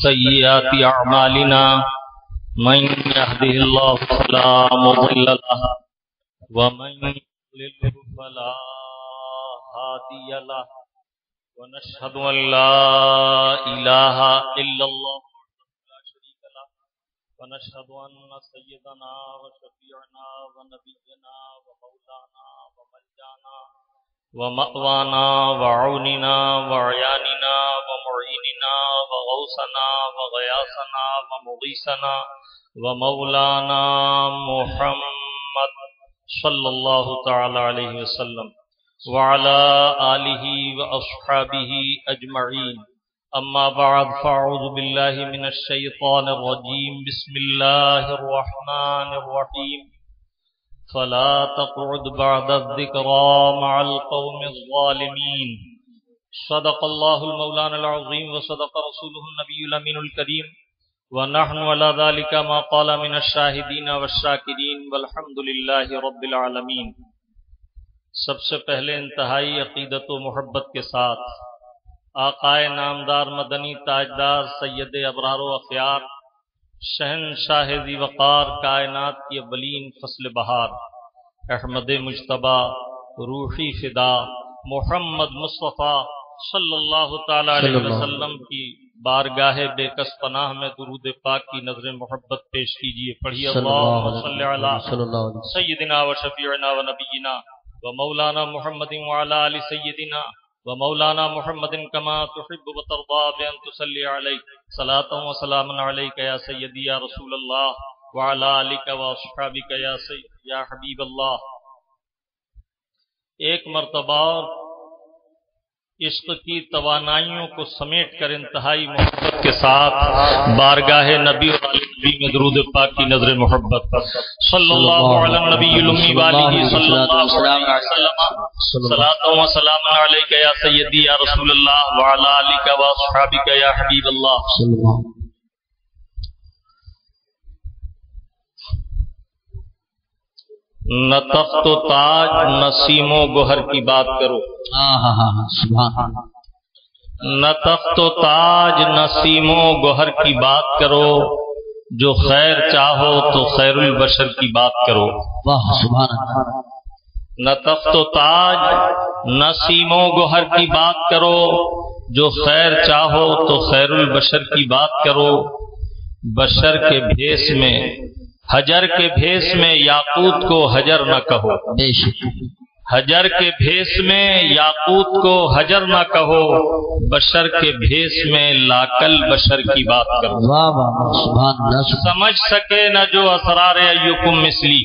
سيئات أعمالنا من يهده الله فلا مضل له ومن يضلل فلا هادي له ونشهد أن لا إله إلا الله لا شريك له ونشهد أن سيدنا وشفيعنا ونبينا ومولانا وملجانا ومأوانا وعوننا وعياننا ومعيننا وغوثنا وغياثنا ومغيثنا ومولانا محمد صلى الله تعالى عليه وسلم وعلى آله وأصحابه أجمعين. أما بعد فأعوذ بالله من الشيطان الرجيم. بسم الله الرحمن الرحيم. فلا تقعد بعد الذكرى مع القوم الظالمين. صدق الله المولان العظيم وصدق رسوله النبي الأمين الكريم ونحن على ذلك ما قال من الشاهدين والشاكرين والحمد لله رب العالمين. سب سے پہلے انتہائی عقیدت و محبت کے ساتھ آقائے نامدار مدنی تاجدار سید ابرار و اخیار شہنشاہ ذی وقار کائنات کی اولین فصل بہار احمد مجتبی روحی فدا محمد مصطفیٰ صلی اللہ تعالی علیہ وسلم کی بارگاہ بے کس پناہ میں درود پاک کی نظر محبت پیش کیجیے. پڑھیے اللہم صلی علی سیدنا و شفیعنا و نبینا و مولانا محمد وعلی آل سیدنا ومولانا محمد کما تحب وترضى بأن تصلي عليه صلاة وسلام عليك يا سيدي يا رسول الله وعلى آلك وأصحابك يا حبيب الله. ایک مرتبہ عشق کی توانائیوں کو سمیٹ کر انتہائی محبت کے ساتھ بارگاہ نبی اور نبی میں درود پاک کی نظر محبت صلی اللہ علی النبی الامی والہ صلی اللہ علیہ وسلم صلاۃ و سلام علیک یا سیدی یا رسول اللہ وعلی آلک و اصحابک یا حبیب اللہ. نہ تخت و تاج نہ سیم و گوہر کی بات کرو. نہ تخت و تاج نہ سیم و گوہر کی بات کرو، جو خیر چاہو تو خیر البشر کی بات کرو. نہ تخت و تاج نہ سیم و گوہر کی بات کرو، جو خیر چاہو تو خیر البشر کی بات کرو. بشر کے بھیس میں حجر کے بھیس میں یاقوت کو حجر نہ کہو. حجر کے بھیس میں یاقوت کو حجر نہ کہو، بشر کے بھیس میں لاکل بشر کی بات کرو. سمجھ سکے نہ جو اسرار ایکم مثلی،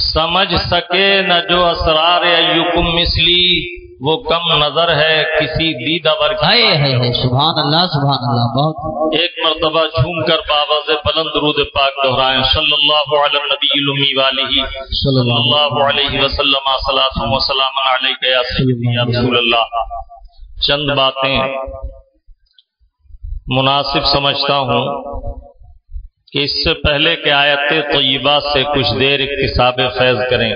سمجھ سکے نہ جو اسرار ایکم مثلی، وہ کم نظر ہے کسی دیدہ ور کی. سبحان اللہ سبحان اللہ. بہت ایک مرتبہ جھوم کر باواز بلند درود پاک دہرائیں صلی اللہ علی النبی الامی والہ صلی اللہ علیہ وسلم صلاۃ و سلام علیک یا سیدی یا رسول اللہ. چند باتیں مناسب سمجھتا ہوں کہ اس سے پہلے کہ آیت طیبہ سے کچھ دیر اکتساب فیض کریں،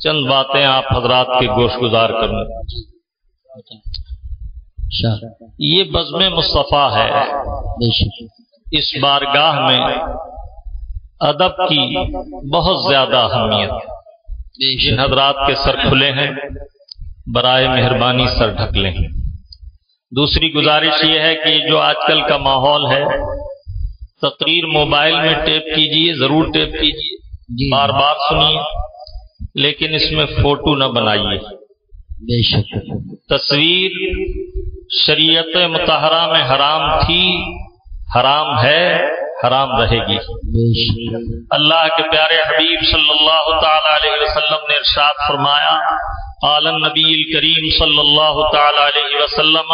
چند باتیں آپ حضرات کے گوش گزار کروں. یہ بزم مصطفیٰ ہے. اس بارگاہ میں ادب کی بہت زیادہ اہمیت. جن حضرات کے سر کھلے ہیں برائے مہربانی سر ڈھک لیں. دوسری گزارش یہ ہے کہ جو آج کل کا ماحول ہے، تقریر موبائل میں ٹیپ کیجئے، ضرور ٹیپ کیجئے، بار بار سنیے، لیکن اس میں فوٹو نہ بنائیے. تصویر شریعت مطہرہ میں حرام تھی، حرام ہے، حرام رہے گی. اللہ کے پیارے حبیب صلی اللہ تعالی علیہ وسلم نے ارشاد فرمایا، قال النبی الکریم صلی اللہ تعالی علیہ وسلم،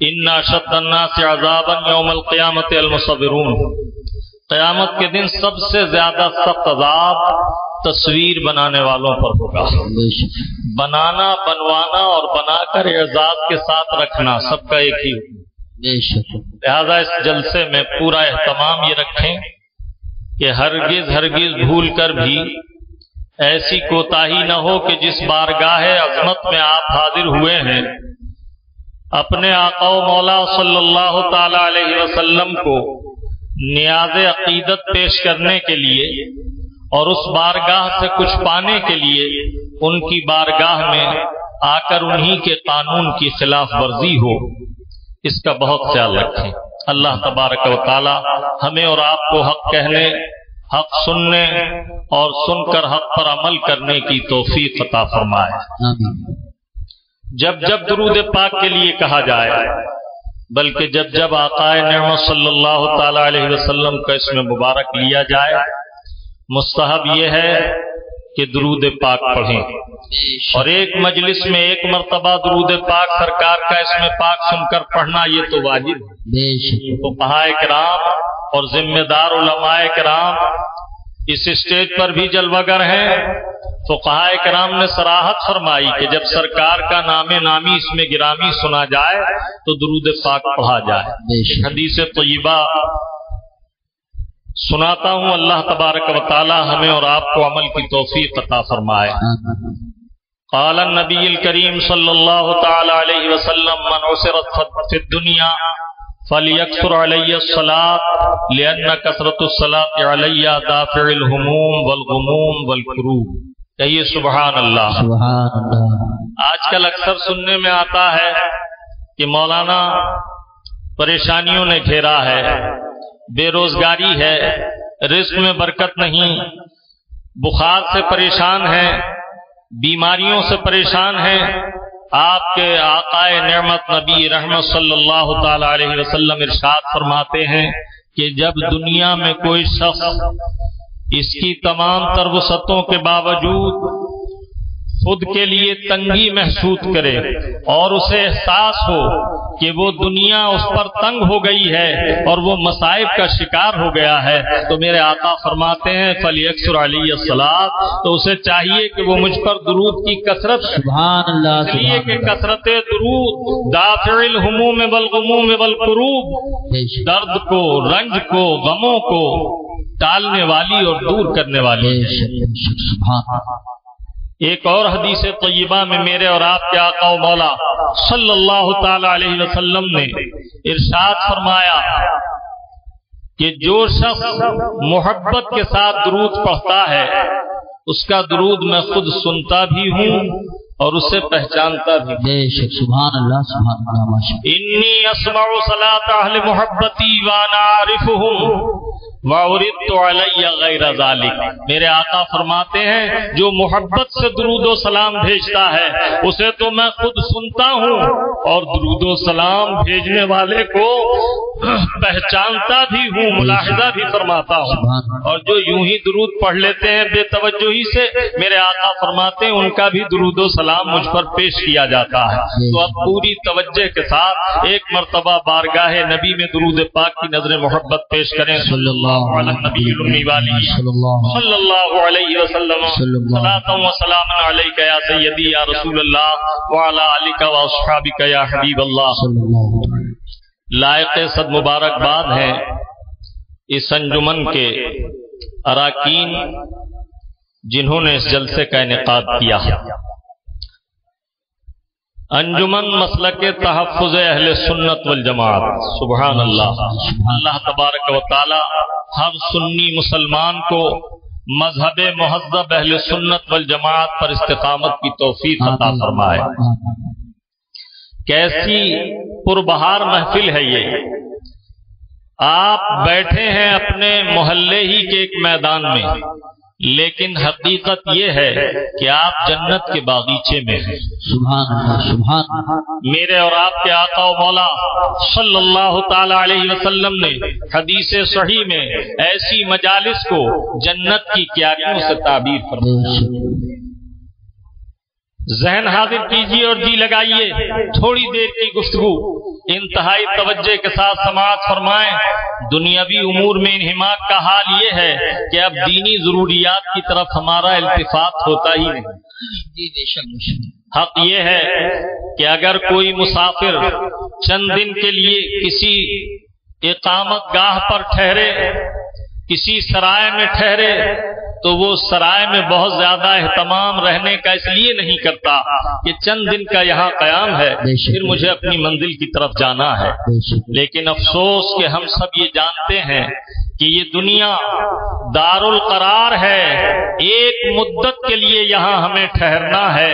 ان اشد الناس عذابا یوم القیامت المصورون. قیامت کے دن سب سے زیادہ سخت عذاب تصویر بنانے والوں پر ہوگا. بنانا، بنوانا اور بنا کر اعزاز کے ساتھ رکھنا سب کا ایک ہی ہوگا. لہذا اس جلسے میں پورا اہتمام یہ رکھیں کہ ہرگز بھول کر بھی ایسی کوتاہی نہ ہو کہ جس بارگاہ عظمت میں آپ حاضر ہوئے ہیں اپنے آقا و مولا صلی اللہ تعالی علیہ وسلم کو نیاز عقیدت پیش کرنے کے لیے اور اس بارگاہ سے کچھ پانے کے لیے ان کی بارگاہ میں آ کر انہی کے قانون کی خلاف ورزی ہو، اس کا بہت خیال رکھیں۔ اللہ تبارک و تعالی ہمیں اور آپ کو حق کہنے، حق سننے اور سن کر حق پر عمل کرنے کی توفیق عطا فرمائے۔ جب جب درود پاک کے لیے کہا جائے، بلکہ جب جب آقا نعمت صلی اللہ تعالی علیہ وسلم کا اسم مبارک لیا جائے، مستحب یہ ہے کہ درود پاک پڑھیں، اور ایک مجلس میں ایک مرتبہ درود پاک سرکار کا اسم پاک سن کر پڑھنا یہ تو واجب ہے۔ فقہاء کرام اور ذمہ دار علماء کرام اس اسٹیج پر بھی جلوہ گر ہیں۔ فقہاء کرام نے صراحت فرمائی کہ جب سرکار کا نام نامی اس میں گرامی سنا جائے تو درود پاک پڑھا جائے۔ حدیث طیبہ سناتا ہوں، اللہ تبارک و تعالی ہمیں اور آپ کو عمل کی توفیق عطا فرمائے۔ قال النبی الکریم صلی اللہ تعالی علیہ وسلم من عسرت فی الدنیا فلیکثر علی الصلاۃ لأن کثرت الصلاۃ علی دافع الہموم والغموم والکروب۔ کہیے سبحان اللہ۔ سبحان اللہ۔ آج کل اکثر سننے میں آتا ہے کہ مولانا پریشانیوں نے گھیرا ہے، بے روزگاری ہے، رزق میں برکت نہیں، بخار سے پریشان ہیں، بیماریوں سے پریشان ہیں۔ آپ کے آقا نعمت نبی رحمت صلی اللہ تعالی علیہ وسلم ارشاد فرماتے ہیں کہ جب دنیا میں کوئی شخص اس کی تمام تر وسعتوں کے باوجود خود کے لیے تنگی محسوس کرے اور اسے احساس ہو کہ وہ دنیا اس پر تنگ ہو گئی ہے اور وہ مصائب کا شکار ہو گیا ہے، تو میرے آقا فرماتے ہیں فلیکثر علی الصلاۃ، تو اسے چاہیے کہ وہ مجھ پر درود کی کثرت، سبحان اللہ، اس لیے کہ کثرت درود دافع الہموم والغموم والکروب، درد کو، رنج کو، غموں کو ٹالنے والی اور دور کرنے والی ہے۔ ایک اور حدیث طیبہ میں میرے اور آپ کے آقا و مولا صلی اللہ تعالی علیہ وسلم نے ارشاد فرمایا کہ جو شخص محبت کے ساتھ درود پڑھتا ہے اس کا درود میں خود سنتا بھی ہوں اور اسے پہچانتا بھی ہوں۔ بے شک، سبحان اللہ، سبحان اللہ، ماشاءاللہ۔ انی اسمع صلاۃ اہل محبتی وانا عارفہم وَأُرِدْتُ عَلَيَّ غَيْرَ ذَلِكَ۔ میرے آقا فرماتے ہیں جو محبت سے درود و سلام بھیجتا ہے اسے تو میں خود سنتا ہوں اور درود و سلام بھیجنے والے کو پہچانتا بھی ہوں، ملاحظہ بھی فرماتا ہوں، اور جو یوں ہی درود پڑھ لیتے ہیں بے توجہی سے، میرے آقا فرماتے ہیں ان کا بھی درود و سلام مجھ پر پیش کیا جاتا ہے۔ تو اب پوری توجہ کے ساتھ ایک مرتبہ بارگاہ نبی میں درود پاک کی نظر محبت پیش کریں۔ صلی اللہ علی النبی الامی والی صلی اللہ علیہ وسلم، صلاۃ و سلام علیک یا سیدی یا رسول اللہ وعلی آلک و اصحابک یا حبیب اللہ۔ لائق صد مبارکباد ہیں اس انجمن کے اراکین جنہوں نے اس جلسے کا انعقاد کیا۔ انجمن مسلک تحفظ اہل سنت والجماعت، سبحان اللہ۔ اللہ تبارک و تعالی ہر سنی مسلمان کو مذہب مہذب اہل سنت والجماعت پر استقامت کی توفیق عطا فرمائے۔ کیسی پربہار محفل ہے یہ، آپ بیٹھے ہیں اپنے محلے ہی کے ایک میدان میں، لیکن حقیقت یہ ہے کہ آپ جنت کے باغیچے میں ہیں۔ سبحان اللہ، سبحان اللہ۔ میرے اور آپ کے آقا و مولا صلی اللہ تعالی علیہ وسلم نے حدیث صحیح میں ایسی مجالس کو جنت کی کیاریوں سے تعبیر فرمایا۔ ذہن حاضر کیجیے اور جی لگائیے، تھوڑی دیر کی گفتگو انتہائی توجہ کے ساتھ سماعت فرمائیں۔ دنیاوی امور میں انہماک کا حال یہ ہے کہ اب دینی ضروریات کی طرف ہمارا التفات ہوتا ہی نہیں۔ حق یہ ہے کہ اگر کوئی مسافر چند دن کے لیے کسی اقامت گاہ پر ٹھہرے، کسی سرائے میں ٹھہرے، تو وہ سرائے میں بہت زیادہ اہتمام رہنے کا اس لیے نہیں کرتا کہ چند دن کا یہاں قیام ہے، پھر مجھے اپنی منزل کی طرف جانا ہے۔ لیکن افسوس کہ ہم سب یہ جانتے ہیں کہ یہ دنیا دار القرار ہے، ایک مدت کے لیے یہاں ہمیں ٹھہرنا ہے،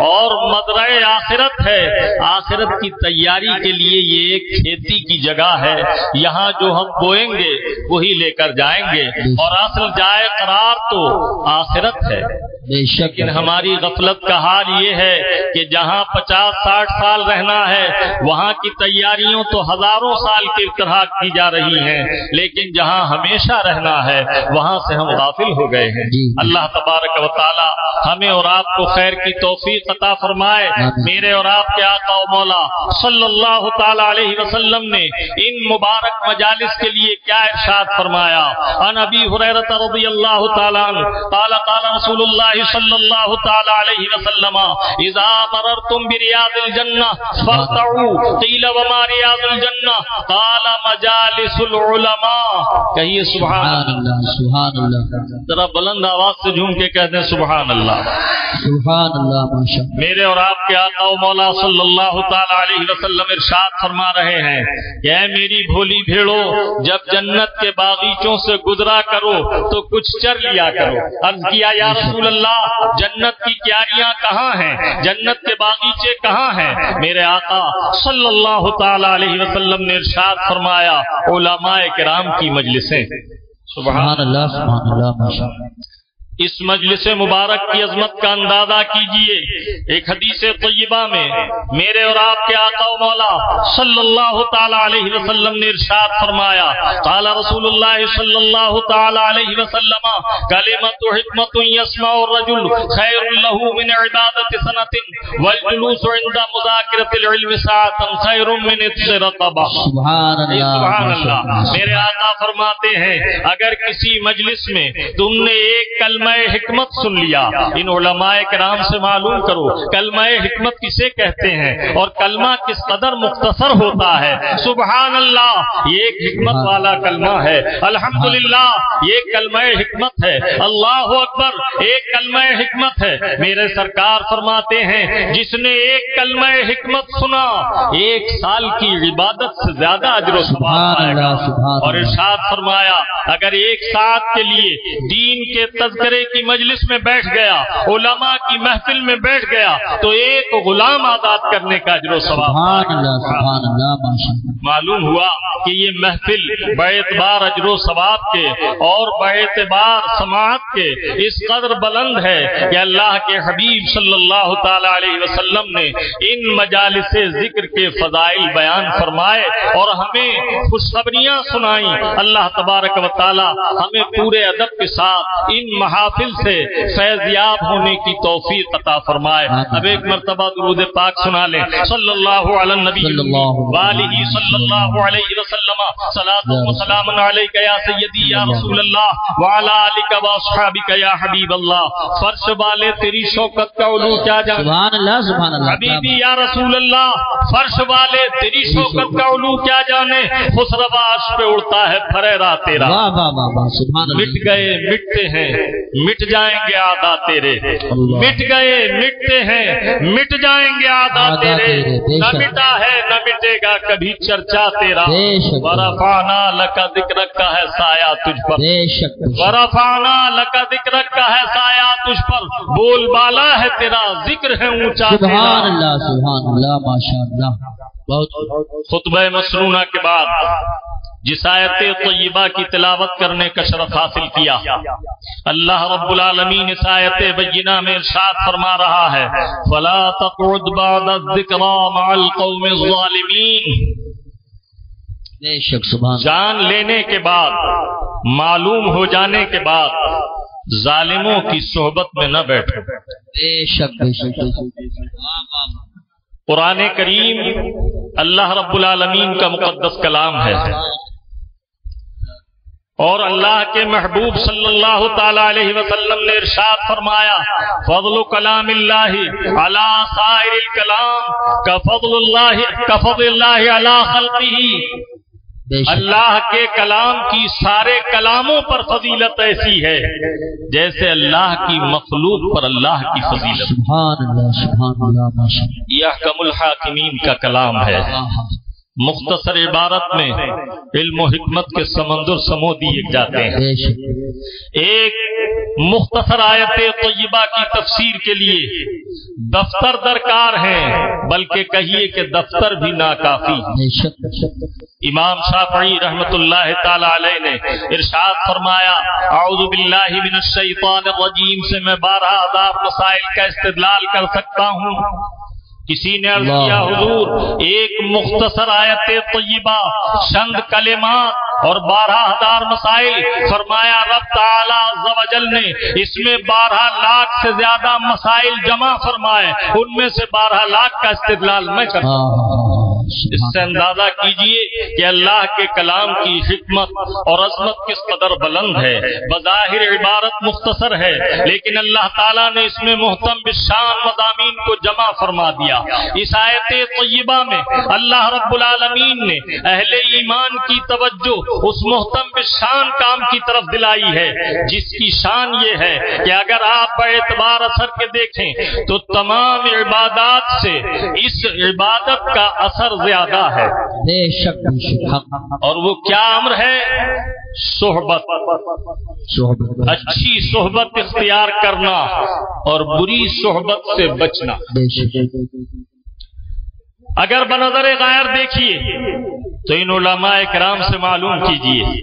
اور مزرع آخرت ہے، آخرت کی تیاری کے لیے یہ ایک کھیتی کی جگہ ہے، یہاں جو ہم بوئیں گے وہی لے کر جائیں گے، اور اصل جائے قرار تو آخرت ہے۔ لیکن ہماری غفلت کا حال یہ ہے کہ جہاں 50-60 سال رہنا ہے وہاں کی تیاریوں تو ہزاروں سال کی طرح کی جا رہی ہیں، لیکن جہاں ہمیشہ رہنا ہے وہاں سے ہم غافل ہو گئے ہیں۔ اللہ تبارک و تعالی ہمیں اور آپ کو خیر کی توفیق عطا فرمائے۔ میرے اور آپ کے آقا و مولا صلی اللہ تعالی علیہ وسلم نے ان مبارک مجالس کے لیے کیا ارشاد فرمایا؟ عن ابی ہریرہ رضی اللہ تعالی عنہ قال قال رسول اللہ صلی اللہ تعالی علیہ وسلم اذا مررتم بریاض الجنہ فارتعوا قیل وما ریاض الجنہ قال مجالس العلماء۔ کہیے سبحان اللہ، سبحان اللہ، ذرا بلند آواز سے جھوم کے کہتے ہیں سبحان اللہ، سبحان اللہ، ماشاءاللہ۔ میرے اور آپ کے آقا و مولا صلی اللہ تعالی علیہ وسلم ارشاد فرما رہے ہیں کہ اے میری بھولی بھیڑو، جب جنت کے باغیچوں سے گزرا کرو تو کچھ چر لیا کرو۔ عرض کیا یا رسول اللہ جنت کی کیاریاں کہاں ہیں، جنت کے باغیچے کہاں ہیں؟ میرے آقا صلی اللہ تعالی علیہ وسلم نے ارشاد فرمایا علماء کرام کی مجلسیں۔ سبحان اللہ، سبحان اللہ، ماشاءاللہ۔ اس مجلس مبارک کی عظمت کا اندازہ کیجئے۔ ایک حدیث طیبہ میں میرے اور آپ کے آقا و مولا صلی اللہ تعالی علیہ وسلم نے ارشاد فرمایا قال رسول اللہ صلی اللہ تعالی علیہ وسلم کلمۃ حکمت یسمع الرجل خیر له من عبادۃ سنۃ والجلوس عند مذاکرۃ العلم ساعۃ خیر من عتق رقبہ۔ سبحان اللہ، سبحان اللہ۔ میرے آقا فرماتے ہیں اگر کسی مجلس میں تم نے ایک کلمہ حکمت سن لیا، ان علماء کرام سے معلوم کرو کلمہ حکمت کسے کہتے ہیں اور کلمہ کس قدر مختصر ہوتا ہے۔ سبحان اللہ، یہ ایک حکمت والا کلمہ ہے۔ الحمدللہ، یہ کلمہ حکمت ہے۔ اللہ اکبر، ایک کلمہ حکمت ہے۔ میرے سرکار فرماتے ہیں جس نے ایک کلمہ حکمت سنا 1 سال کی عبادت سے زیادہ اجر و ثواب پائے گا۔ اور ارشاد فرمایا اگر 1 ساعت کے لیے دین کے تذکرے کی مجلس میں بیٹھ گیا، علماء کی محفل میں بیٹھ گیا تو ایک غلام آزاد کرنے کا اجر و ثواب۔ سبحان اللہ، سبحان اللہ، ماشاءاللہ۔ معلوم ہوا کہ یہ محفل باعتبار اجر و ثواب کے اور باعتبار سماعت کے اس قدر بلند ہے کہ اللہ کے حبیب صلی اللہ تعالی علیہ وسلم نے ان مجالس ذکر کے فضائل بیان فرمائے اور ہمیں خوشخبریاں سنائیں۔ اللہ تبارک و تعالی ہمیں پورے ادب کے ساتھ ان محافل سے فیضیاب ہونے کی توفیق عطا فرمائے۔ اب ایک مرتبہ درود پاک سنا لیں۔ صلی اللہ علی النبی وآلہ صلی اللہ علیہ وسلم صلاۃ و سلام علیک یا سیدی یا رسول اللہ وعلی آلک و اصحابک یا حبیب اللہ۔ فرش والے تیری شوکت کا علو کیا جانے، سبحان اللہ، سبحان اللہ۔ حبیبی یا رسول اللہ فرش والے تیری شوکت کا علو کیا جانے، خسروا عرش پہ اڑتا ہے پھریرا تیرا۔ واہ واہ واہ واہ، سبحان اللہ۔ مٹ گئے مٹتے ہیں مٹ جائیں گے عادات تیرے، مٹ گئے مٹتے ہیں مٹ جائیں گے عادات تیرے، نہ مٹا ہے نہ مٹے گا کبھی چرچا تیرا۔ ورفعنا لک ذکرک کا ہے سایہ تجھ پر، ورفعنا لک ذکرک کا ہے سایہ تجھ پر، بول بالا ہے تیرا ذکر ہے اونچا تیرا۔ سبحان اللہ، سبحان اللہ، ماشاءاللہ۔ بہت خطبہ مسنونہ کے بعد جس آیت طیبہ کی تلاوت کرنے کا شرف حاصل کیا، اللہ رب العالمین اس آیت بینہ میں ارشاد فرما رہا ہے فَلَا تَقْعُدْ بَعْدَ الذِّكْرَىٰ مَعَ الْقَوْمِ الظَّالِمِينَ۔ بے شک، سبحان اللہ۔ جان لینے کے بعد، معلوم ہو جانے کے بعد ظالموں کی صحبت میں نہ بیٹھو۔ بے شک، بے شک، بے شک۔ قرآن کریم اللہ رب العالمین کا مقدس کلام ہے، اور اللہ کے محبوب صلی اللہ تعالی علیہ وسلم نے ارشاد فرمایا فضل کلام اللہ علی سائر الکلام کفضل اللہ علی خلقہ۔ اللہ کے کلام کی سارے کلاموں پر فضیلت ایسی ہے جیسے اللہ کی مخلوق پر اللہ کی فضیلت. سبحان اللہ ماشاء اللہ. یہ احکم الحاکمین کا کلام ہے. مختصر عبارت میں علم و حکمت کے سمندر سمو دیے جاتے ہیں. ایک مختصر آیت طیبہ کی تفسیر کے لیے دفتر درکار ہیں، بلکہ کہیے کہ دفتر بھی ناکافی. امام شافعی رحمت اللہ تعالی علیہ نے ارشاد فرمایا اعوذ باللہ من الشیطان الرجیم سے میں 12,000 مسائل کا استدلال کر سکتا ہوں. کسی نے عرض کیا حضور ایک مختصر آیت طیبہ، چند کلمات اور 12,000 مسائل. فرمایا رب تعالی عز و جل نے اس میں 12 لاکھ سے زیادہ مسائل جمع فرمائے، ان میں سے 12 لاکھ کا استدلال میں کرتا ہوں. اس سے اندازہ کیجئے کہ اللہ کے کلام کی حکمت اور عظمت کس قدر بلند ہے. بظاہر عبارت مختصر ہے لیکن اللہ تعالیٰ نے اس میں محتم بالشان مضامین کو جمع فرما دیا. اس آیت طیبہ میں اللہ رب العالمین نے اہل ایمان کی توجہ اس محتم بالشان کام کی طرف دلائی ہے جس کی شان یہ ہے کہ اگر آپ اعتبار اثر کے دیکھیں تو تمام عبادات سے اس عبادت کا اثر زیادہ ہے. بے شک اور وہ کیا امر ہے؟ صحبت. اچھی صحبت اختیار کرنا اور بری صحبت سے بچنا. اگر بنظر غیر دیکھیے تو ان علماء کرام سے معلوم کیجئے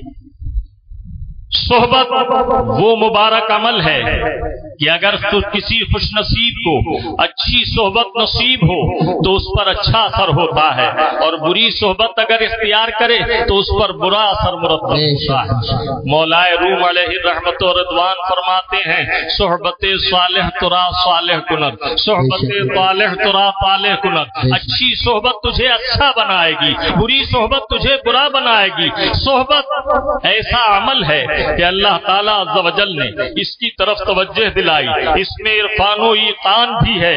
صحبت وہ مبارک عمل ہے کہ اگر کسی خوش نصیب کو اچھی صحبت نصیب ہو تو اس پر اچھا اثر ہوتا ہے، اور بری صحبت اگر اختیار کرے تو اس پر برا اثر مرتب ہوتا ہے. مولائے روم علیہ رحمت و رضوان فرماتے ہیں صحبت صالح ترا صالح کنت، صحبت طالح ترا طالح کنت. اچھی صحبت تجھے اچھا بنائے گی، بری صحبت تجھے برا بنائے گی. صحبت ایسا عمل ہے کہ اللہ تعالیٰ عز و جل نے اس کی طرف توجہ دلائی. اس میں عرفان و ایقان بھی ہے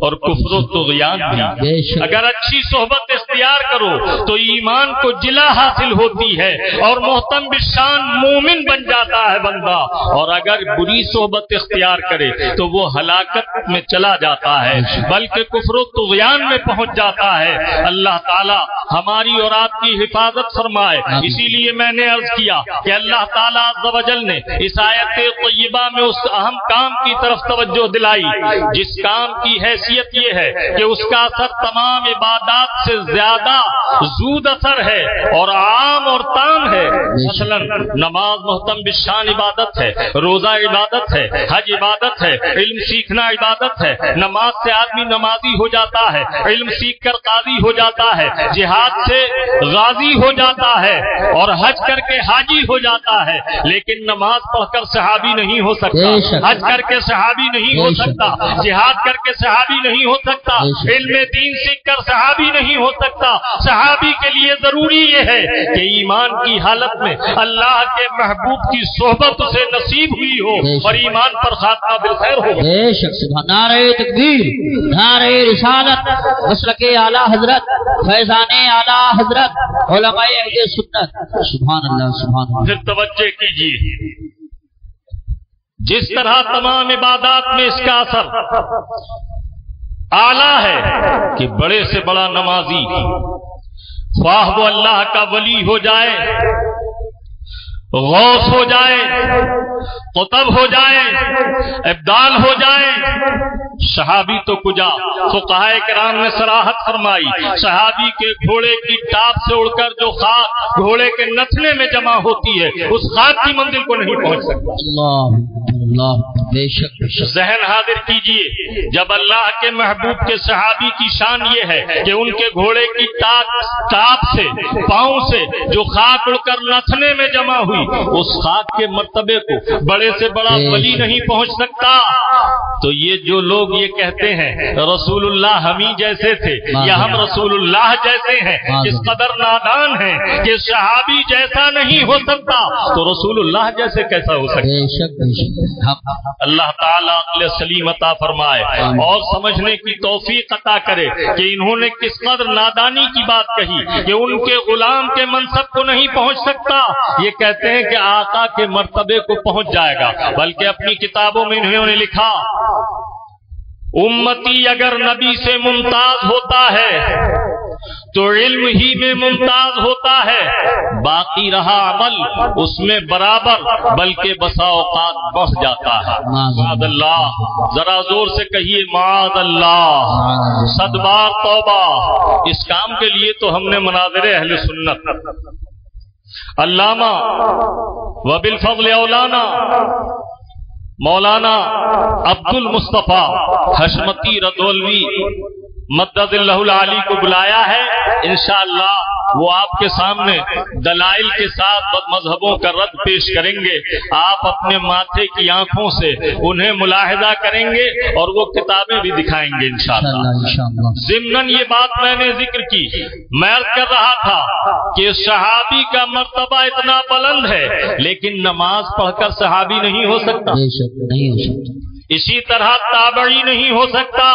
اور کفر و طغیان بھی. اگر اچھی صحبت اختیار کرو تو ایمان کو جلا حاصل ہوتی ہے اور محتم بالشان مومن بن جاتا ہے بندہ، اور اگر بری صحبت اختیار کرے تو وہ ہلاکت میں چلا جاتا ہے بلکہ کفر و طغیان میں پہنچ جاتا ہے. اللہ تعالی ہماری اور آپ کی حفاظت فرمائے. اسی لیے میں نے عرض کیا کہ اللہ تعالیٰ عز و جل نے اس آیت طیبہ میں اس اہم کام کی طرف توجہ دلائی جس کام کی حیثیت یہ ہے کہ اس کا اثر تمام عبادات سے زیادہ زود اثر ہے اور عام اور تام ہے. مثلا نماز محتم بالشان عبادت ہے، روزہ عبادت ہے، حج عبادت ہے، علم سیکھنا عبادت ہے. نماز سے آدمی نمازی ہو جاتا ہے، علم سیکھ کر قاضی ہو جاتا ہے، جہاد سے غازی ہو جاتا ہے اور حج کر کے حاجی ہو جاتا ہے. لیکن نماز پڑھ کر صحابی نہیں ہو سکتا، حج کر کے صحابی نہیں ہو سکتا، جہاد کر کے صحابی نہیں ہو سکتا، علم دین سیکھ کر صحابی نہیں ہو سکتا. صحابی کے لیے ضروری یہ ہے کہ ایمان کی حالت میں اللہ کے محبوب کی صحبت اسے نصیب ہوئی ہو اور ایمان پر خاتمہ بالخیر ہو. بے شک سبحان. نعرہ تکبیر، نعرہ رسالت، مسلک اعلی حضرت، فیضان اعلی حضرت، علماء اہل سنت. سبحان اللہ سبحان اللہ. پھر توجہ کیجیے جس طرح تمام عبادات میں اس کا اثر اعلیٰ ہے کہ بڑے سے بڑا نمازی خواہ وہ اللہ کا ولی ہو جائے، غوث ہو جائے، قطب ہو جائے، ابدال ہو جائے، صحابی تو کجا. فقہائے کرام نے صراحت فرمائی صحابی کے گھوڑے کی ٹاپ سے اڑ کر جو خاک گھوڑے کے نتھنے میں جمع ہوتی ہے اس خاک کی منزل کو نہیں پہنچ سکتا. اللہ بے شک. ذہن حاضر کیجئے جب اللہ کے محبوب کے صحابی کی شان یہ ہے کہ ان کے گھوڑے کی ٹاپ سے پاؤں سے جو خاک اڑ کر نتھنے میں جمع ہوئی اس خاک کے مرتبے کو بڑے سے بڑا ولی نہیں پہنچ سکتا. تو یہ جو لوگ یہ کہتے ہیں رسول اللہ ہم ہی جیسے تھے یا ہم رسول اللہ جیسے ہیں، اس قدر نادان ہیں کہ صحابی جیسا نہیں ہو سکتا تو رسول اللہ جیسے کیسا ہو سکتا. اللہ تعالیٰ عقل سلیم عطا فرمائے اور سمجھنے کی توفیق عطا کرے کہ انہوں نے کس قدر نادانی کی بات کہی کہ ان کے غلام کے منصب کو نہیں پہنچ سکتا، یہ کہتے ہیں کہ آقا کے مرتبے کو پہنچ جائے گا، بلکہ اپنی کتابوں میں انہوں نے لکھا امتی اگر نبی سے ممتاز ہوتا ہے تو علم ہی میں ممتاز ہوتا ہے، باقی رہا عمل اس میں برابر بلکہ بسا اوقات بڑھ جاتا ہے۔ معاذ اللہ، ذرا زور سے کہیے معاذ اللہ، صد بار توبہ۔ اس کام کے لیے تو ہم نے مناظر اہل سنت علامہ وبالفضل اولانا مولانا عبد المصطفیٰ حشمتی رضوی مدد اللہ العالی کو بلایا ہے، انشاءاللہ وہ آپ کے سامنے دلائل کے ساتھ مذہبوں کا رد پیش کریں گے، آپ اپنے ماتھے کی آنکھوں سے انہیں ملاحظہ کریں گے اور وہ کتابیں بھی دکھائیں گے انشاءاللہ۔ ضمناً یہ بات میں نے ذکر کی، میں عرض کر رہا تھا کہ صحابی کا مرتبہ اتنا بلند ہے لیکن نماز پڑھ کر صحابی نہیں ہو سکتا، اسی طرح تابعی نہیں ہو سکتا،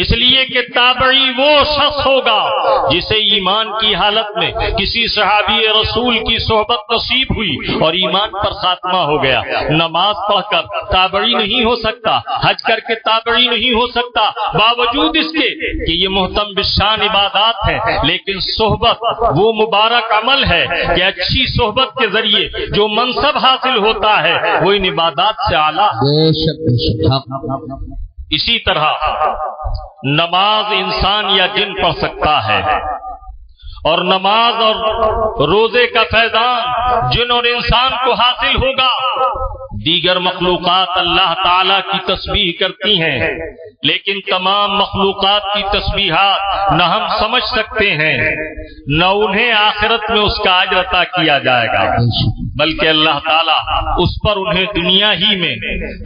اس لیے کہ تابعی وہ شخص ہوگا جسے ایمان کی حالت میں کسی صحابی رسول کی صحبت نصیب ہوئی اور ایمان پر خاتمہ ہو گیا۔ نماز پڑھ کر تابعی نہیں ہو سکتا، حج کر کے تابعی نہیں ہو سکتا، باوجود اس کے کہ یہ محتم بالشان عبادات ہیں، لیکن صحبت وہ مبارک عمل ہے کہ اچھی صحبت کے ذریعے جو منصب حاصل ہوتا ہے وہ ان عبادات سے اعلیٰ۔ اسی طرح نماز انسان یا جن پڑھ سکتا ہے، اور نماز اور روزے کا فیضان جن اور انسان کو حاصل ہوگا۔ دیگر مخلوقات اللہ تعالی کی تسبیح کرتی ہیں، لیکن تمام مخلوقات کی تسبیحات نہ ہم سمجھ سکتے ہیں، نہ انہیں آخرت میں اس کا اجر عطا کیا جائے گا، بلکہ اللہ تعالیٰ اس پر انہیں دنیا ہی میں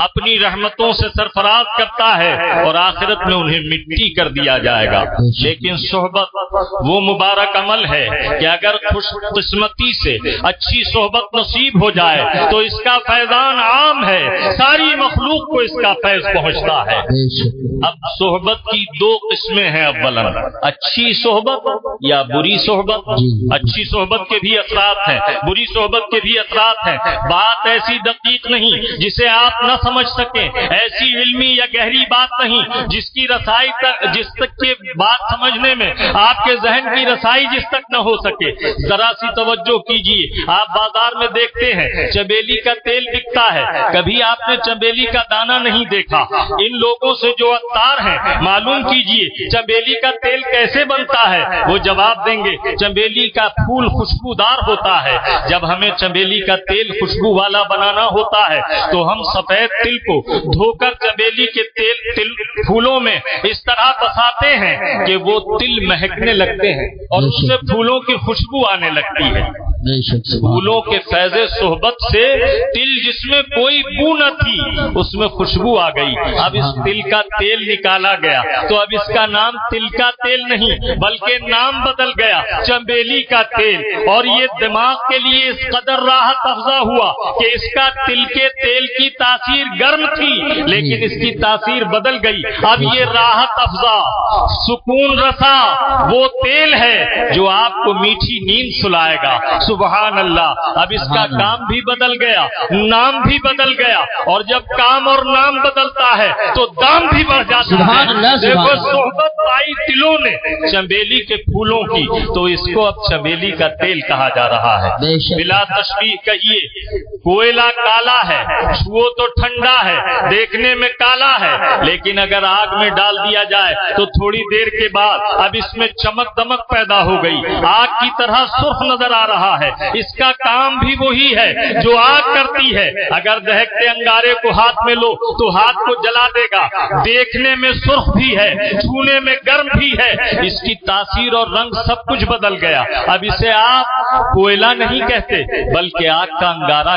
اپنی رحمتوں سے سرفراز کرتا ہے اور آخرت میں انہیں مٹی کر دیا جائے گا۔ لیکن صحبت وہ مبارک عمل ہے کہ اگر خوش قسمتی سے اچھی صحبت نصیب ہو جائے تو اس کا فیضان عام ہے، ساری مخلوق کو اس کا فیض پہنچتا ہے۔ اب صحبت کی دو قسمیں ہیں، اولا اچھی صحبت یا بری صحبت۔ اچھی صحبت کے بھی اثرات ہیں، بری صحبت کے بھی اثرات ہیں۔ بات ایسی دقیق نہیں جسے آپ نہ سمجھ سکیں، ایسی علمی یا گہری بات نہیں جس کی رسائی تک، جس تک کے بات سمجھنے میں آپ کے ذہن کی رسائی جس تک نہ ہو سکے۔ ذرا سی توجہ کیجیے، آپ بازار میں دیکھتے ہیں چمیلی کا تیل بکتا ہے، کبھی آپ نے چمیلی کا دانہ نہیں دیکھا۔ ان لوگوں سے جو عطار ہیں معلوم کیجیے چمیلی کا تیل کیسے بنتا ہے، وہ جواب دیں گے چمیلی کا پھول خوشبودار ہوتا ہے۔ جب ہمیں چمیلی کا تیل خوشبو والا بنانا ہوتا ہے تو ہم سفید تل کو دھو کر چمیلی کے تل پھولوں میں اس طرح بساتے ہیں کہ وہ تل مہکنے لگتے ہیں اور اس سے پھولوں کی خوشبو آنے لگتی ہے۔ پھولوں کے فیض صحبت سے تل جس میں کوئی بو نہ تھی اس میں خوشبو آ گئی۔ اب اس تل کا تیل نکالا گیا تو اب اس کا نام تل کا تیل نہیں بلکہ نام بدل گیا چمیلی کا تیل۔ اور یہ دماغ کے لیے اس قدر راحت افزا ہوا کہ اس کا تل کے تیل کی تاثیر گرم تھی لیکن اس کی تاثیر بدل گئی۔ اب یہ راحت افزا سکون رسا وہ تیل ہے جو آپ کو میٹھی نیند سلائے گا۔ سبحان اللہ، اب اس کا کام بھی بدل گیا، نام بھی بدل گیا، اور جب کام اور نام بدلتا ہے تو دام بھی بڑھ جاتا ہے۔ دیکھو صحبت پائی دلوں نے چمیلی کے پھولوں کی تو اس کو اب چمیلی کا تیل کہا جا رہا ہے۔ بلا تشبیہ کہیے کوئلہ کالا ہے، چھو تو ٹھنڈا ہے، دیکھنے میں کالا ہے، لیکن اگر آگ میں ڈال دیا جائے تو تھوڑی دیر کے بعد اب اس میں چمک دمک پیدا ہو گئی، آگ کی طرح سرخ نظر آ رہا ہے۔ اس کا کام بھی وہی ہے جو آگ کرتی ہے، اگر دہکتے انگارے کو ہاتھ میں لو تو ہاتھ کو جلا دے گا، دیکھنے میں سرخ بھی ہے، چھونے میں گرم بھی ہے، اس کی تاثیر اور رنگ سب کچھ بدل گیا۔ اب اسے آپ کوئلہ نہیں کہتے بلکہ آگ کا انگارہ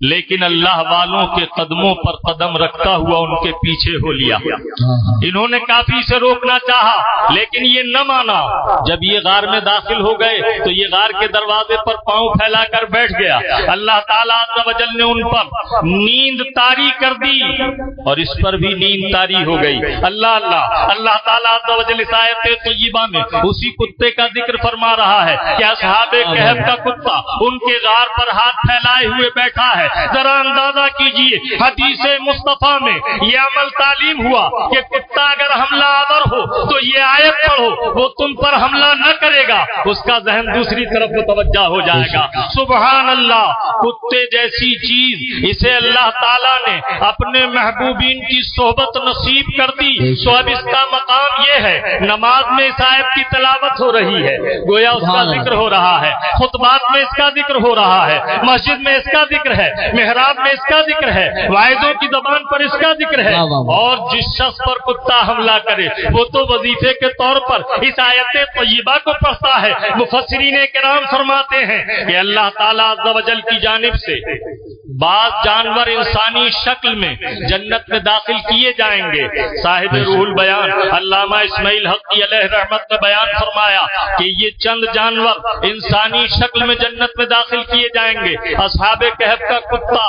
لیکن اللہ والوں کے قدموں پر قدم رکھتا ہوا ان کے پیچھے ہو لیا. انہوں نے کافی سے روکنا چاہا لیکن یہ نہ مانا. جب یہ غار میں داخل ہو گئے تو یہ غار کے دروازے پر پاؤں پھیلا کر بیٹھ گیا. اللہ تعالیٰ عز و جل نے ان پر نیند طاری کر دی اور اس پر بھی نیند طاری ہو گئی. اللہ تعالیٰ عز و جل اس آیت طیبہ میں اسی کتے کا ذکر فرما رہا ہے کہ اصحاب کہف کا کتا ان کے غار پر ہاتھ پھیلائے ہوئے بیٹھا ہے. ذرا اندازہ کیجئے حدیث مصطفیٰ میں یہ عمل تعلیم ہوا کہ کتا اگر حملہ آور ہو تو یہ آیت پڑھو, وہ تم پر حملہ نہ کرے گا, اس کا ذہن دوسری طرف متوجہ ہو جائے گا. سبحان اللہ, کتے جیسی چیز اسے اللہ تعالیٰ نے اپنے محبوبین کی صحبت نصیب کر دی. تو اب اس کا مقام یہ ہے, نماز میں اس آیت کی تلاوت ہو رہی ہے, گویا اس کا ذکر ہو رہا ہے, خطبات میں اس کا ذکر ہو رہا ہے, مسجد میں اس کا ذکر ہے, محراب میں اس کا ذکر ہے, واعظوں کی زبان پر اس کا ذکر ہے. اور جس شخص پر کتا حملہ کرے وہ تو وظیفے کے طور پر اس آیت طیبہ کو پڑھتا ہے. مفسرین کرام فرماتے ہیں کہ اللہ تعالیٰ عز و جل کی جانب سے بعض جانور انسانی شکل میں جنت میں داخل کیے جائیں گے. صاحب روح البیان علامہ اسماعیل حقی علیہ رحمت نے بیان فرمایا کہ یہ چند جانور انسانی شکل میں جنت میں داخل کیے جائیں گے. اصحاب کہف کا کتا,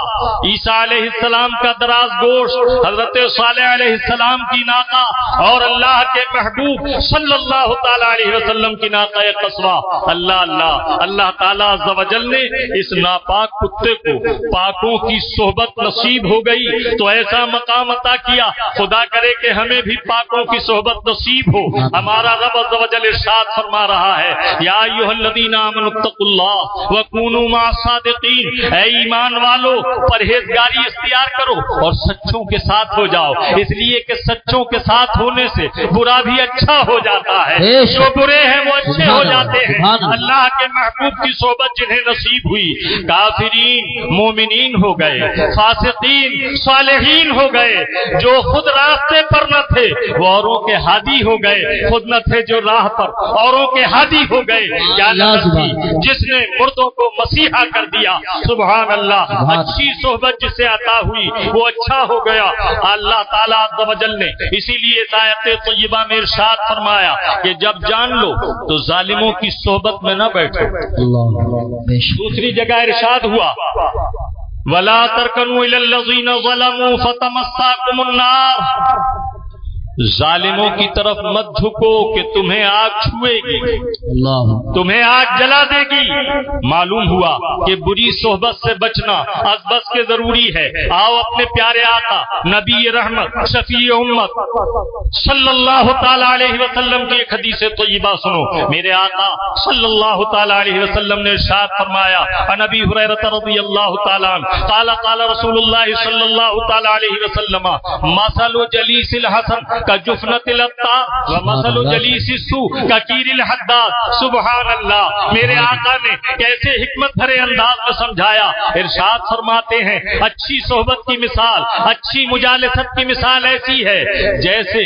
عیسیٰ علیہ السلام کا دراز گوشت, حضرت صالح علیہ السلام کی ناقہ اور اللہ کے محبوب صلی اللہ تعالی علیہ وسلم کی ناقہ قصوہ. اللہ تعالیٰ عز و جل نے اس ناپاک کتے کو پاکوں کی صحبت نصیب ہو گئی تو ایسا مقام عطا کیا. خدا کرے کہ ہمیں بھی پاکوں کی صحبت نصیب ہو. ہمارا رب عز و جل ارشاد فرما رہا ہے, یا ایھا الذین آمنوا اتقوا اللہ وکونوا مع الصادقین, اے ایمان والو پرہیزگاری اختیار کرو اور سچوں کے ساتھ ہو جاؤ. اس لیے کہ سچوں کے ساتھ ہونے سے برا بھی اچھا ہو جاتا ہے, جو برے ہیں وہ اچھے ہو جاتے ہیں. اللہ کے محبوب کی صحبت جنہیں نصیب ہوئی, کافرین مومنین ہو گئے, فاسقین صالحین ہو گئے. جو خود راستے پر نہ تھے وہ اوروں کے ہادی ہو گئے, خود نہ تھے جو راہ پر اوروں کے ہادی ہو گئے. کیا جس نے مردوں کو مسیحا کر دیا. سبحان اللہ, اچھی صحبت جسے عطا ہوئی وہ اچھا ہو گیا. اللہ تعالیٰ عز و جل نے اسی لیے آیت طیبہ میں ارشاد فرمایا کہ جب جان لو تو ظالموں کی صحبت میں نہ بیٹھو. دوسری جگہ ارشاد ہوا, وَلَا تَرْكَنُوا إِلَى الَّذِينَ ظَلَمُوا فَتَمَسَّاكُمُ النَّارُ, ظالموں کی طرف مت جھکو کہ تمہیں آگ چھوئے گی, تمہیں آگ جلا دے گی. معلوم ہوا کہ بری صحبت سے بچنا از بس کے ضروری ہے. آؤ اپنے پیارے آقا نبی رحمت شفیع امت صلی اللہ تعالی علیہ وسلم کی ایک حدیث طیبہ سنو. میرے آقا صلی اللہ تعالی علیہ وسلم نے ارشاد فرمایا, عن ابی ہریرہ رضی اللہ تعالی عنہ قال قال رسول اللہ صلی اللہ تعالی علیہ وسلم, مثل جلیس الحسن کا جفنت لتا و مثل جلیس السوء کا کیر الحداد. سبحان اللہ, میرے آقا نے کیسے حکمت بھرے انداز میں سمجھایا. ارشاد فرماتے ہیں اچھی صحبت کی مثال, اچھی مجالست کی مثال ایسی ہے جیسے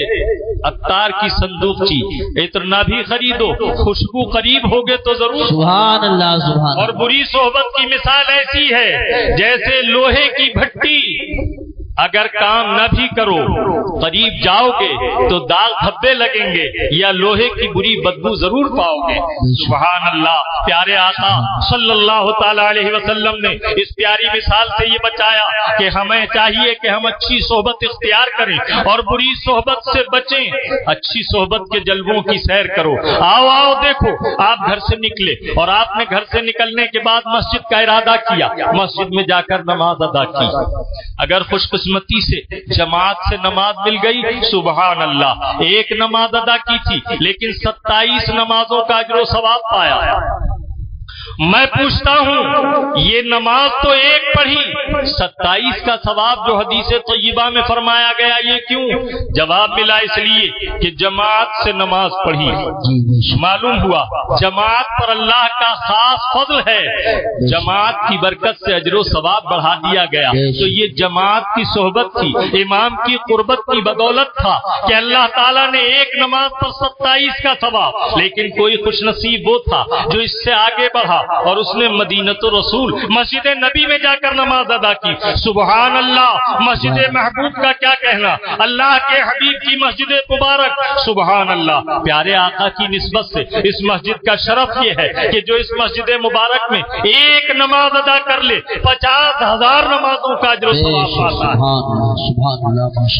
عطار کی صندوقچی. اتنا بھی خریدو, خوشبو قریب ہوگے تو ضرور. سبحان اللہ, سبحان. اور بری صحبت کی مثال ایسی ہے جیسے لوہے کی بھٹی, اگر کام نہ بھی کرو قریب جاؤ گے تو داغ دھبے لگیں گے یا لوہے کی بری بدبو ضرور پاؤ گے. سبحان اللہ, پیارے آقا صلی اللہ تعالی علیہ وسلم نے اس پیاری مثال سے یہ بچایا کہ ہمیں چاہیے کہ ہم اچھی صحبت اختیار کریں اور بری صحبت سے بچیں. اچھی صحبت کے جلووں کی سیر کرو. آؤ دیکھو, آپ گھر سے نکلے اور آپ نے گھر سے نکلنے کے بعد مسجد کا ارادہ کیا, مسجد میں جا کر نماز ادا کی. اگر خوش قسمتی سے جماعت سے نماز مل گئی, سبحان اللہ, ایک نماز ادا کی تھی لیکن 27 نمازوں کا اجر و ثواب پایا. میں پوچھتا ہوں یہ نماز تو ایک پڑھی, 27 کا ثواب جو حدیث طیبہ میں فرمایا گیا یہ کیوں؟ جواب ملا اس لیے کہ جماعت سے نماز پڑھی. معلوم ہوا جماعت پر اللہ کا خاص فضل ہے, جماعت کی برکت سے اجر و ثواب بڑھا دیا گیا. تو یہ جماعت کی صحبت تھی, امام کی قربت کی بدولت تھا کہ اللہ تعالیٰ نے ایک نماز پر 27 کا ثواب. لیکن کوئی خوش نصیب وہ تھا جو اس سے آگے بڑھا اور اس نے مدینۃ الرسول مسجد نبی میں جا کر نماز ادا کی. سبحان اللہ. مسجد محبوب کا کیا کہنا, اللہ کے حبیب کی مسجد مبارک. سبحان اللہ. پیارے آقا کی نسبت سے اس مسجد کا شرف یہ ہے کہ جو اس مسجد مبارک میں ایک نماز ادا کر لے 50,000 نمازوں کا اجر و ثواب پاتا ہے.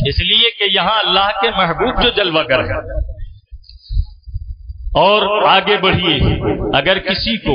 اس لیے کہ یہاں اللہ کے محبوب جو جلوہ گر ہے. اور آگے بڑھیے, اگر کسی کو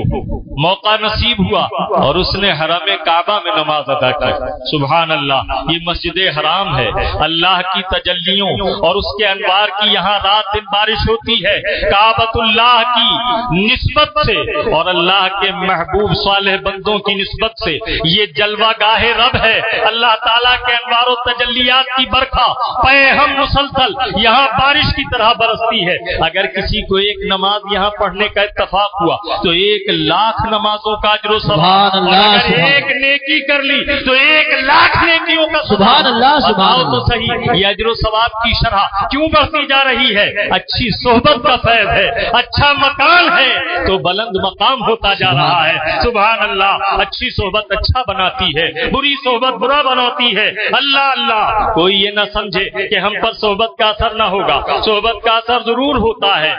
موقع نصیب ہوا اور اس نے حرم کعبہ میں نماز ادا کی, سبحان اللہ, یہ مسجد حرام ہے, اللہ کی تجلیوں اور اس کے انوار کی یہاں رات دن بارش ہوتی ہے. کعبۃ اللہ کی نسبت سے اور اللہ کے محبوب صالح بندوں کی نسبت سے یہ جلوہ گاہ رب ہے. اللہ تعالیٰ کے انوار و تجلیات کی برکھا پے ہم مسلسل یہاں بارش کی طرح برستی ہے. اگر کسی کو ایک نماز یہاں پڑھنے کا اتفاق ہوا تو 1,00,000 نمازوں کا اجر و ثواب, اور اگر ایک نیکی کر لی تو 1,00,000 نیکیوں کا سبحان اللہ. بتاؤ تو صحیح, یہ اجر و ثواب کی شرح کیوں بڑھتی جا رہی ہے؟ اچھی صحبت کا فیض ہے, اچھا مکان ہے تو بلند مقام ہوتا جا رہا ہے. سبحان اللہ. اچھی صحبت اچھا بناتی ہے, بری صحبت برا بناتی ہے. اللہ اللہ. کوئی یہ نہ سمجھے کہ ہم پر صحبت کا اثر نہ ہوگا. صحبت کا اثر ضرور ہوتا ہے,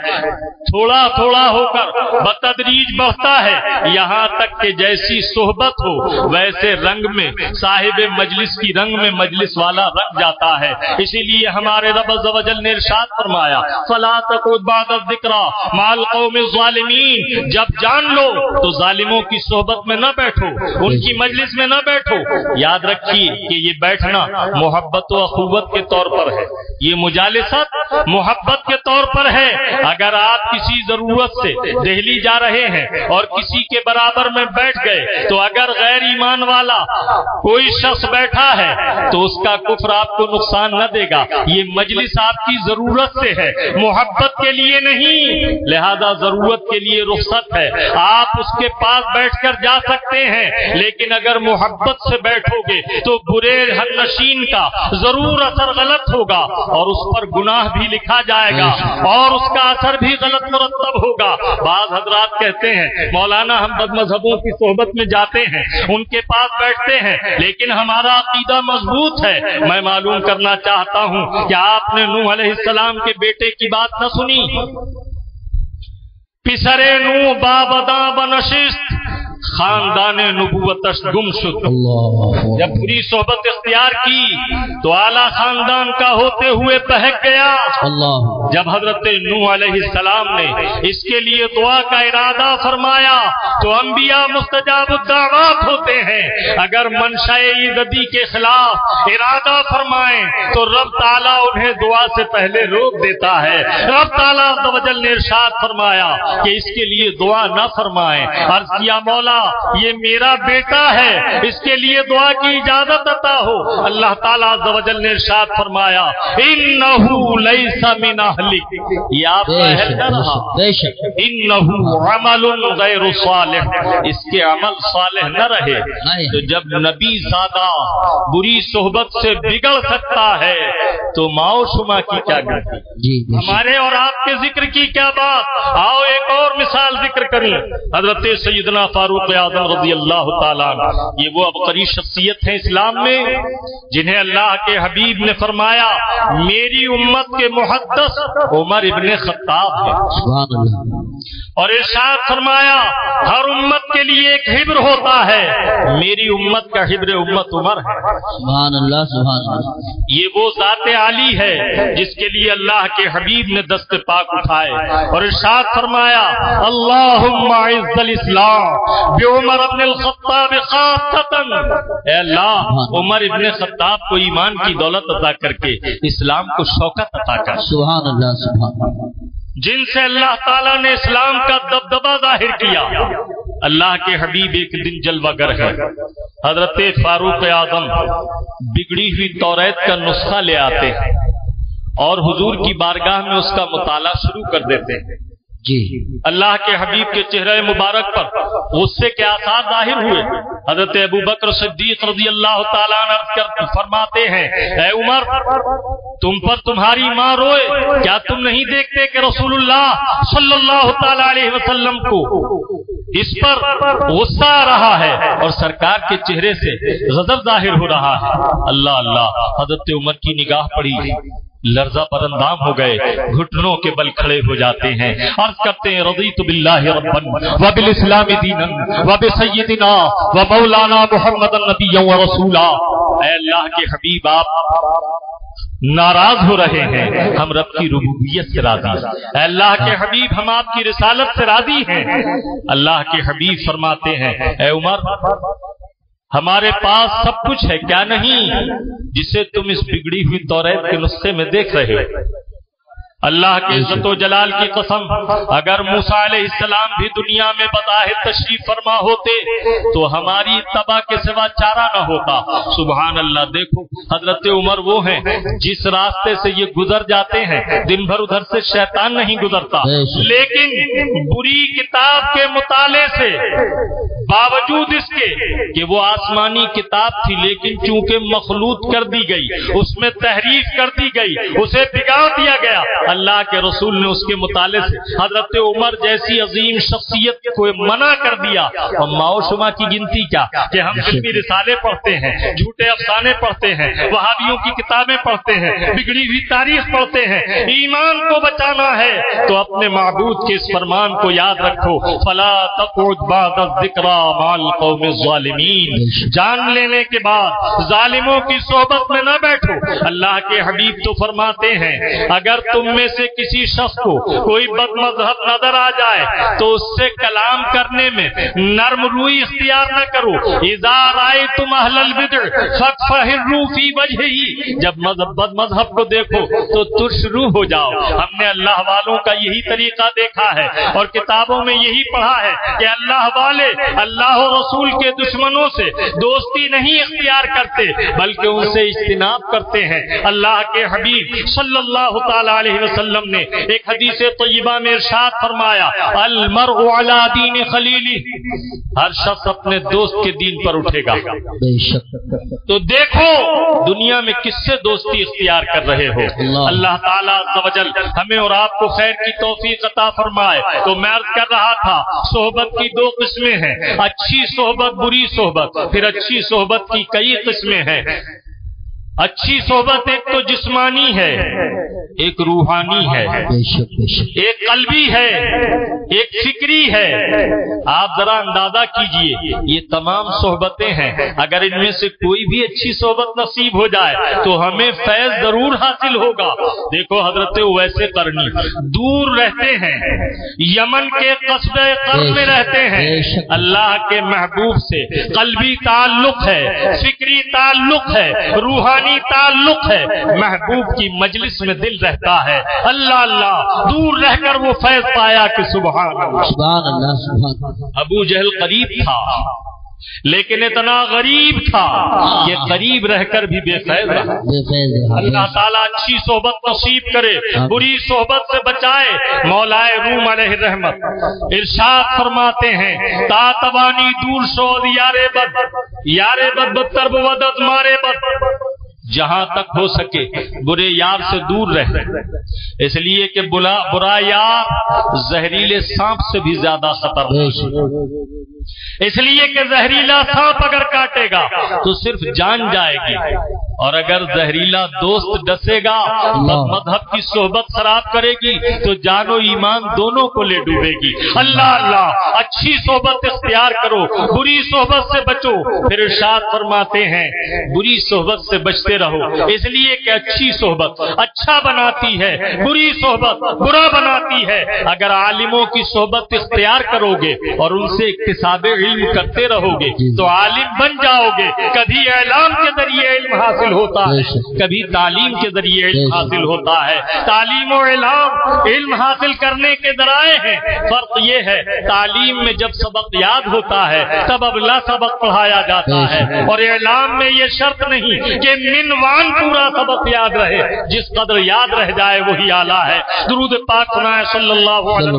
تھوڑا تھوڑا ہو کر بتدریج بڑھتا ہے, یہاں تک کہ جیسی صحبت ہو ویسے رنگ میں صاحب مجلس کی رنگ میں مجلس والا رنگ جاتا ہے. اسی لیے ہمارے رب عز و جل نے ارشاد فرمایا, فَلَا تَقْعُدْ بَعْدَ الذِّكْرَىٰ مَعَ الْقَوْمِ الظَّالِمِينَ. جب جان لو تو ظالموں کی صحبت میں نہ بیٹھو, ان کی مجلس میں نہ بیٹھو. یاد رکھیے کہ یہ بیٹھنا محبت و اخوت کے طور پر ہے, یہ مجالست محبت کے طور پر ہے. اگر آپ کسی ضرورت سے دہلی جا رہے ہیں اور کسی کے برابر میں بیٹھ گئے تو اگر غیر ایمان والا کوئی شخص بیٹھا ہے تو اس کا کفر آپ کو نقصان نہ دے گا. یہ مجلس آپ کی ضرورت سے ہے, محبت کے لیے نہیں, لہذا ضرورت کے لیے رخصت ہے. آپ اس کے پاس بیٹھ کر جا سکتے ہیں, لیکن اگر محبت سے بیٹھو گے تو برے ہمنشین کا ضرور اثر غلط ہوگا اور اس پر گناہ بھی لکھا جائے گا اور اس کا اثر بھی غلط مرتب ہوگا. بعض حضرات کہتے ہیں مولانا ہم بد مذہبوں کی صحبت میں جاتے ہیں, ان کے پاس بیٹھتے ہیں, لیکن ہمارا عقیدہ مضبوط ہے. میں معلوم کرنا چاہتا ہوں کہ آپ نے نوح علیہ السلام کے بیٹے کی بات نہ سنی؟ پسرے نو بابدا بنشست خاندان نبوت گم شد. جب پوری صحبت اختیار کی تو اعلیٰ خاندان کا ہوتے ہوئے بہک گیا. جب حضرت نوح علیہ السلام نے اس کے لیے دعا کا ارادہ فرمایا تو انبیاء مستجاب الدعوات ہوتے ہیں. اگر منشاء ایزدی کے خلاف ارادہ فرمائیں تو رب تعالیٰ انہیں دعا سے پہلے روک دیتا ہے. رب تعالیٰ عز و جل نے ارشاد فرمایا کہ اس کے لیے دعا نہ فرمائیں. عرض کیا مولا یہ میرا بیٹا ہے, اس کے لیے دعا کی اجازت عطا ہو. اللہ تعالیٰ عز و جل نے ارشاد فرمایا انہو لیس من اہلک, یہ آپ کا اہل نہ رہا. انہو عمل غیر صالح, اس کے عمل صالح نہ رہے. تو جب نبی زادہ بری صحبت سے بگڑ سکتا ہے تو ماؤ شما کی کیا غلطی, ہمارے اور آپ کے ذکر کی کیا بات. آؤ ایک اور مثال ذکر کریں. حضرت سیدنا فاروق اعظم رضی اللہ تعالیٰ عنہ, یہ وہ عبقری شخصیت ہیں اسلام میں جنہیں اللہ کے حبیب نے فرمایا میری امت کے محدث عمر ابن خطاب ہیں, اور ارشاد فرمایا ہر امت کے لیے ایک حبر ہوتا ہے, میری امت کا حبر امت عمر ہے. سبحان اللہ سبحان اللہ. یہ وہ ذات عالی ہے جس کے لیے اللہ کے حبیب نے دست پاک اٹھائے اور ارشاد فرمایا اللہم اعز الاسلام بعمر ابن الخطاب خاصتا, اے اللہ عمر ابن خطاب کو ایمان کی دولت عطا کر کے اسلام کو شوکت عطا کر. سبحان اللہ سبحان اللہ. جن سے اللہ تعالیٰ نے اسلام کا دبدبہ ظاہر کیا. اللہ کے حبیب ایک دن جلوہ گر ہے. حضرت فاروق اعظم بگڑی ہوئی توریت کا نسخہ لے آتے ہیں اور حضور کی بارگاہ میں اس کا مطالعہ شروع کر دیتے ہیں. جی اللہ کے حبیب کے چہرے مبارک پر غصے کے آثار ظاہر ہوئے. حضرت ابو بکر صدیق رضی اللہ تعالیٰ عنہ فرماتے ہیں اے عمر تم پر تمہاری ماں روئے, کیا تم نہیں دیکھتے کہ رسول اللہ صلی اللہ تعالیٰ علیہ وسلم کو اس پر غصہ آ رہا ہے اور سرکار کے چہرے سے غضب ظاہر ہو رہا ہے. اللہ اللہ، حضرت عمر کی نگاہ پڑی، لرزہ پر اندام ہو گئے، گھٹنوں کے بل کھڑے ہو جاتے ہیں، عرض کرتے ہیں رضیت باللہ ربا وبالاسلام دینا وبسیدنا ومولانا محمد نبیا ورسولا. اے اللہ کے حبیب، آپ ناراض ہو رہے ہیں، ہم رب کی ربوبیت سے راضی ہیں. اے اللہ کے حبیب، ہم آپ کی رسالت سے راضی ہیں. اللہ کے حبیب فرماتے ہیں اے عمر، ہمارے پاس سب کچھ ہے، کیا نہیں جسے تم اس بگڑی ہوئی توریت کے نسخے میں دیکھ رہے ہو. اللہ کے عزت و جلال کی قسم، اگر موسیٰ علیہ السلام بھی دنیا میں بظاہر تشریف فرما ہوتے تو ہماری اتباع کے سوا چارہ نہ ہوتا. سبحان اللہ. دیکھو حضرت عمر وہ ہیں جس راستے سے یہ گزر جاتے ہیں دن بھر ادھر سے شیطان نہیں گزرتا، لیکن بری کتاب کے مطالعے سے باوجود اس کے کہ وہ آسمانی کتاب تھی لیکن چونکہ مخلوط کر دی گئی، اس میں تحریف کر دی گئی، اسے بگاڑ دیا گیا، اللہ کے رسول نے اس کے مطالعے سے حضرت عمر جیسی عظیم شخصیت کو منع کر دیا. اور ماؤ شما کی گنتی کیا کہ ہم فلمی رسالے پڑھتے ہیں، جھوٹے افسانے پڑھتے ہیں، وہابیوں کی کتابیں پڑھتے ہیں، بگڑی ہوئی تاریخ پڑھتے ہیں. ایمان کو بچانا ہے تو اپنے معبود کے اس فرمان کو یاد رکھو، فلا تقعد بعد الذکری مع القوم الظالمین. جان لینے کے بعد ظالموں کی صحبت میں نہ بیٹھو. اللہ کے حبیب تو فرماتے ہیں اگر تم میں سے کسی شخص کو کوئی بد مذہب نظر آ جائے تو اس سے کلام کرنے میں نرم روی اختیار نہ کرو. اذا رأیتم اہل البدع فاقفہروا فی وجہہ، جب بد مذہب کو دیکھو تو ترش روح ہو جاؤ. ہم نے اللہ والوں کا یہی طریقہ دیکھا ہے اور کتابوں میں یہی پڑھا ہے کہ اللہ والے اللہ و رسول کے دشمنوں سے دوستی نہیں اختیار کرتے بلکہ ان سے اجتناب کرتے ہیں. اللہ کے حبیب صلی اللہ تعالی علیہ وسلم نے ایک حدیث طیبہ میں ارشاد فرمایا المرء علی دین خلیلہ، ہر شخص اپنے دوست کے دین پر اٹھے گا. تو دیکھو دنیا میں کس سے دوستی اختیار کر رہے ہو. اللہ تعالیٰ عز و جل ہمیں اور آپ کو خیر کی توفیق عطا فرمائے. تو میں عرض کر رہا تھا صحبت کی دو قسمیں ہیں، اچھی صحبت، بری صحبت. پھر اچھی صحبت کی کئی قسمیں ہیں. اچھی صحبت ایک تو جسمانی ہے، ایک روحانی ہے، ایک قلبی ہے، ایک فکری ہے. آپ ذرا اندازہ کیجئے یہ تمام صحبتیں ہیں، اگر ان میں سے کوئی بھی اچھی صحبت نصیب ہو جائے تو ہمیں فیض ضرور حاصل ہوگا. دیکھو حضرت اویس قرنی دور رہتے ہیں، یمن کے قصبے قرن میں رہتے ہیں. اللہ کے محبوب سے قلبی تعلق ہے، فکری تعلق ہے، روحانی تعلق ہے. محبوب کی مجلس میں دل رہتا ہے. اللہ اللہ، دور رہ کر وہ فیض پایا کہ سبحان اللہ سبحان اللہ. ابو جہل قریب تھا لیکن اتنا غریب تھا کہ قریب رہ کر بھی بے فیض رہا. اللہ تعالیٰ اچھی صحبت نصیب کرے، بری صحبت سے بچائے. مولا روم علیہ رحمت ارشاد فرماتے ہیں تاتوانی دور شود یارے بد بدتر بودت مارے بد. جہاں تک ہو سکے برے یار سے دور رہے، اس لیے کہ برا یار زہریلے سانپ سے بھی زیادہ خطرناک. اس لیے کہ زہریلا سانپ اگر کاٹے گا تو صرف جان جائے گی، اور اگر زہریلا دوست ڈسے گا مذہب کی صحبت خراب کرے گی تو جان و ایمان دونوں کو لے ڈوبے گی. اللہ اللہ، اچھی صحبت اختیار کرو، بری صحبت سے بچو. پھر ارشاد فرماتے ہیں بری صحبت سے بچتے رہو، اس لیے کہ اچھی صحبت اچھا بناتی ہے، بری صحبت برا بناتی ہے. اگر عالموں کی صحبت اختیار کرو گے اور ان سے اکتساب علم کرتے رہو گے تو عالم بن جاؤ گے. کبھی اعلام کے ذریعے علم حاصل ہوتا ہے، کبھی تعلیم کے ذریعے علم حاصل ہوتا ہے. تعلیم و اعلام علم حاصل کرنے کے ذرائع ہیں. فرق یہ ہے تعلیم میں جب سبق یاد ہوتا ہے تب اگلا سبق پڑھایا جاتا ہے، اور اعلام میں یہ شرط نہیں کہ من عنوان پورا سبق یاد رہے، جس قدر یاد رہ جائے وہی اعلیٰ ہے۔ درود پاک سنائے صلی اللہ علیہ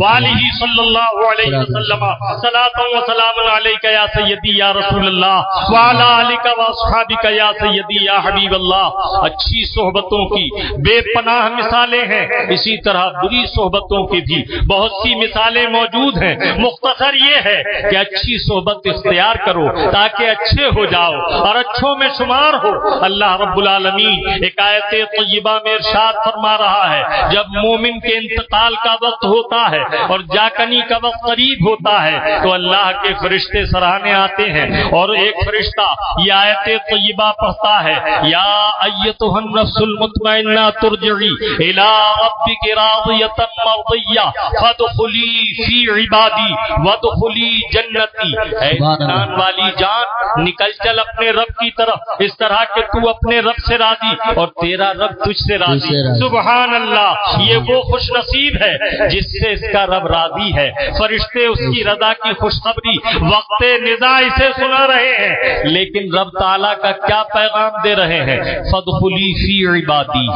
وآلہ صلی اللہ علیہ وسلم، صلاۃ و سلام علیک یا سیدی یا رسول اللہ وعلی آلک و اصحابک یا سیدی یا حبیب اللہ۔ اچھی صحبتوں کی بے پناہ مثالیں ہیں، اسی طرح بری صحبتوں کی بھی بہت سی مثالیں موجود ہیں۔ مختصر یہ ہے کہ اچھی صحبت اختیار کرو تاکہ اچھے ہو جاؤ اور اچھوں میں شمار ہو۔ اللہ رب العالمین ایک آیت طیبہ میں ارشاد فرما رہا ہے، جب مومن کے انتقال کا وقت ہوتا ہے اور جاکنی کا وقت قریب ہوتا ہے تو اللہ کے فرشتے سراہنے آتے ہیں اور ایک فرشتہ یہ آیت طیبہ پڑھتا ہے، یا ایتھا النفس المطمئنہ ترجعی الی ربک راضیۃ مرضیہ فادخلی فی عبادی وادخلی جنتی۔ اے ایمان والی جان، نکل چل اپنے رب کی طرف، اس طرح کہ تو اپنے رب سے راضی اور تیرا رب تجھ سے راضی۔ سبحان اللہ، یہ وہ خوش نصیب ہے جس سے اس کا رب راضی ہے۔ فرشتے اس کی رضا کی خوشخبری وقت نزاع اسے سنا رہے ہیں، لیکن رب تعالیٰ کا کیا پیغام دے رہے ہیں؟ فادخلی فی عبادی،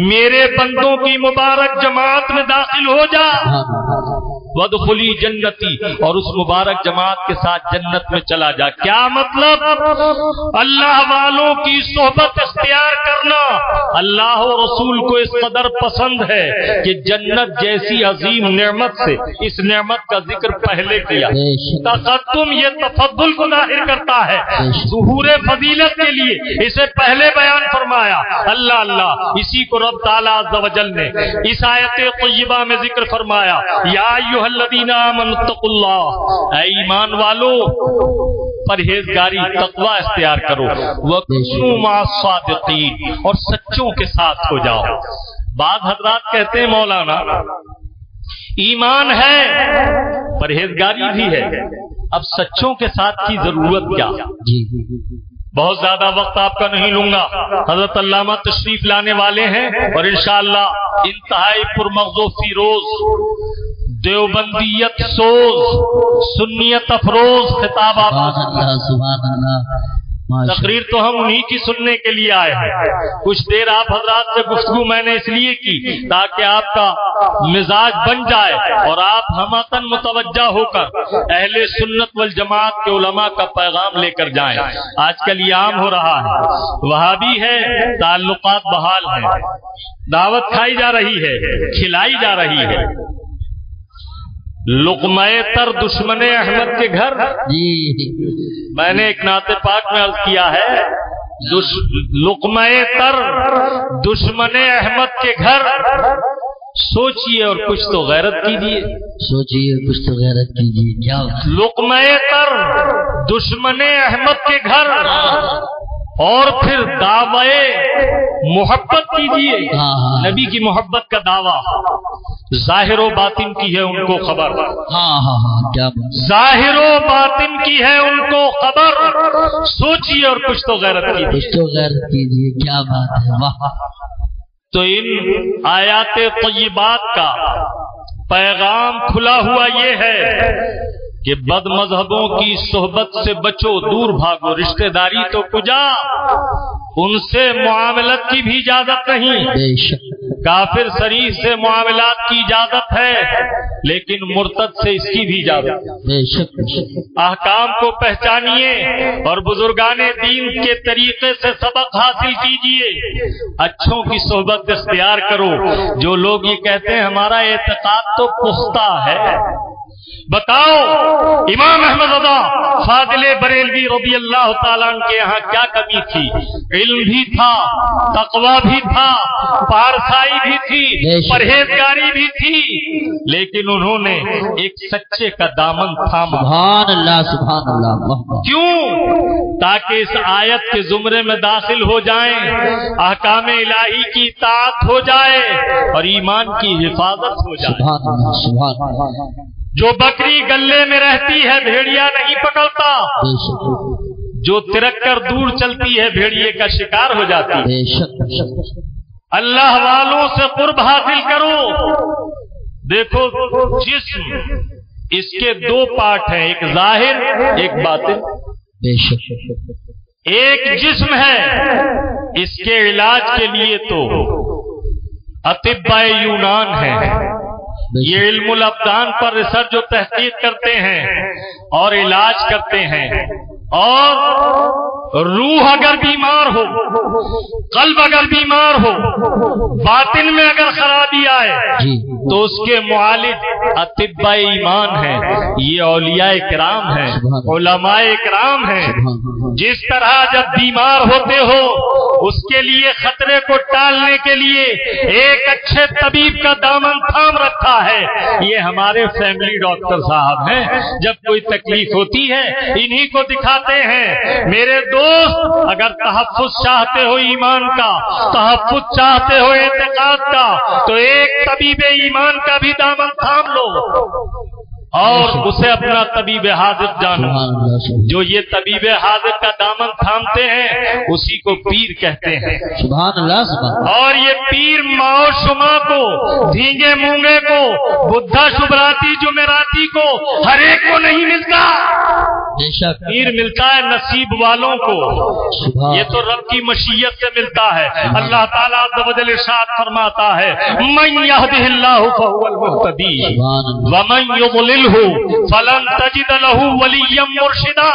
میرے بندوں کی مبارک جماعت میں داخل ہو جا، وادخلی جنتی، اور اس مبارک جماعت کے ساتھ جنت میں چلا جا۔ کیا مطلب؟ اللہ والوں کی صحبت اختیار کرنا اللہ و رسول کو اس قدر پسند ہے کہ جنت جیسی عظیم نعمت سے اس نعمت کا ذکر پہلے کیا۔ تقدم یہ تفضل کو ظاہر کرتا ہے، ظہور فضیلت کے لیے اسے پہلے بیان فرمایا۔ اللہ اللہ، اسی کو رب تعالیٰ عز و جل نے اس آیت طیبہ میں ذکر فرمایا، یا ایھا الذین آمنوا اتقوا اللہ، اے ایمان والو پرہیزگاری تقوی اختیار کرو، وَكُونُوا مَعَ الصَّادِقِينَ، اور سچوں کے ساتھ ہو جاؤ۔ بعض حضرات کہتے ہیں مولانا ایمان ہے پرہیزگاری بھی ہے، اب سچوں کے ساتھ کی ضرورت کیا؟ بہت زیادہ وقت آپ کا نہیں لوں گا، حضرت علامہ تشریف لانے والے ہیں اور انشاءاللہ انتہائی پرمغز و فیروز دیوبندیت سوز سنیت افروز خطابات، تقریر تو ہم انہی کی سننے کے لیے آئے ہیں۔ کچھ دیر آپ حضرات سے گفتگو میں نے اس لیے کی تاکہ آپ کا مزاج بن جائے اور آپ ہمتن متوجہ ہو کر اہل سنت والجماعت کے علماء کا پیغام لے کر جائیں۔ آج کل یہ عام ہو رہا ہے، وہابی ہے، تعلقات بحال ہیں، دعوت کھائی جا رہی ہے، کھلائی جا رہی ہے۔ لقمہ تر دشمن احمد کے گھر، میں نے ایک نعت پاک میں عرض کیا ہے، لقمہ تر دشمن احمد کے گھر، سوچئے اور کچھ تو غیرت کیجیے، سوچئے کچھ تو غیرت کیجیے۔ کیا لقمہ تر دشمن احمد کے گھر اور پھر دعوے محبت کیجیے، نبی کی محبت کا دعویٰ ظاہر و باطن کی ہے ان کو خبر، ظاہر و باطن کی ہے ان کو خبر، سوچیے اور کچھ تو غیرت کیجیے، کچھ تو غیرت کیجیے۔ کیا بات ہے، واہ۔ تو ان آیات طیبات کا پیغام کھلا ہوا یہ ہے کہ بد مذہبوں کی صحبت سے بچو، دور بھاگو، رشتہ داری تو کجا، ان سے معاملت کی بھی اجازت نہیں۔ کافر شریف سے معاملات کی اجازت ہے لیکن مرتد سے اس کی بھی اجازت ہے۔ احکام کو پہچانیے اور بزرگان دین کے طریقے سے سبق حاصل کیجیے، اچھوں کی صحبت اختیار کرو۔ جو لوگ یہ کہتے ہیں ہمارا اعتقاد تو پختہ ہے، بتاؤ امام احمد رضا فاضل بریلوی رضی اللہ تعالیٰ عنہ کے یہاں کیا کمی تھی؟ علم بھی تھا، تقوی بھی تھا، پارسائی بھی تھی، پرہیزگاری بھی تھی، لیکن انہوں نے ایک سچے کا دامن تھاما۔ سبحان اللہ، سبحان اللہ۔ کیوں؟ تاکہ اس آیت کے زمرے میں داخل ہو جائیں، احکام الہی کی اطاعت ہو جائے اور ایمان کی حفاظت ہو جائے۔ سبحان اللہ، سبحان اللہ۔ جو بکری گلے میں رہتی ہے بھیڑیا نہیں پکڑتا، جو ترک کر دور چلتی ہے بھیڑیے کا شکار ہو جاتی ہے۔ اللہ والوں سے قرب حاصل کرو۔ دیکھو جسم اس کے دو پارٹ ہیں، ایک ظاہر ایک باطن۔ ایک جسم ہے، اس کے علاج کے لیے تو اطباء یونان ہیں، یہ علم الابدان پر ریسرچ و تحقیق کرتے ہیں اور علاج کرتے ہیں. اور روح اگر بیمار ہو، قلب اگر بیمار ہو، باطن میں اگر خرابی آئے تو اس کے معالج اطباء ایمان ہیں. یہ اولیاء کرام ہیں، علماء کرام ہیں. جس طرح جب بیمار ہوتے ہو اس کے لیے خطرے کو ٹالنے کے لیے ایک اچھے طبیب کا دامن تھام رکھا ہے، یہ ہمارے فیملی ڈاکٹر صاحب ہیں. جب کوئی تکلیف ہوتی ہے انہی کو دکھاتے ہیں. میرے دوست، اگر تحفظ چاہتے ہو ایمان کا، تحفظ چاہتے ہو اعتقاد کا، تو ایک طبیب ایمان کا بھی دامن تھام لو اور اسے اپنا طبیب حاضر جانو. جو یہ طبیب حاضر کا دامن تھامتے ہیں اسی کو پیر کہتے ہیں. سبحان اللہ سبحان. اور یہ پیر ماؤ شما کو، دھینگے مونگے کو، بدھا شبراتی جمعراتی کو ہر ایک کو نہیں ملتا. پیر ملتا ہے نصیب والوں کو. یہ تو رب کی مشیت سے ملتا ہے. اللہ تعالیٰ عز و جل ارشاد فرماتا ہے من یہدہ اللہ فہو المہتدی ومن یضللہ فلن تجد لہ ولیا مرشدا.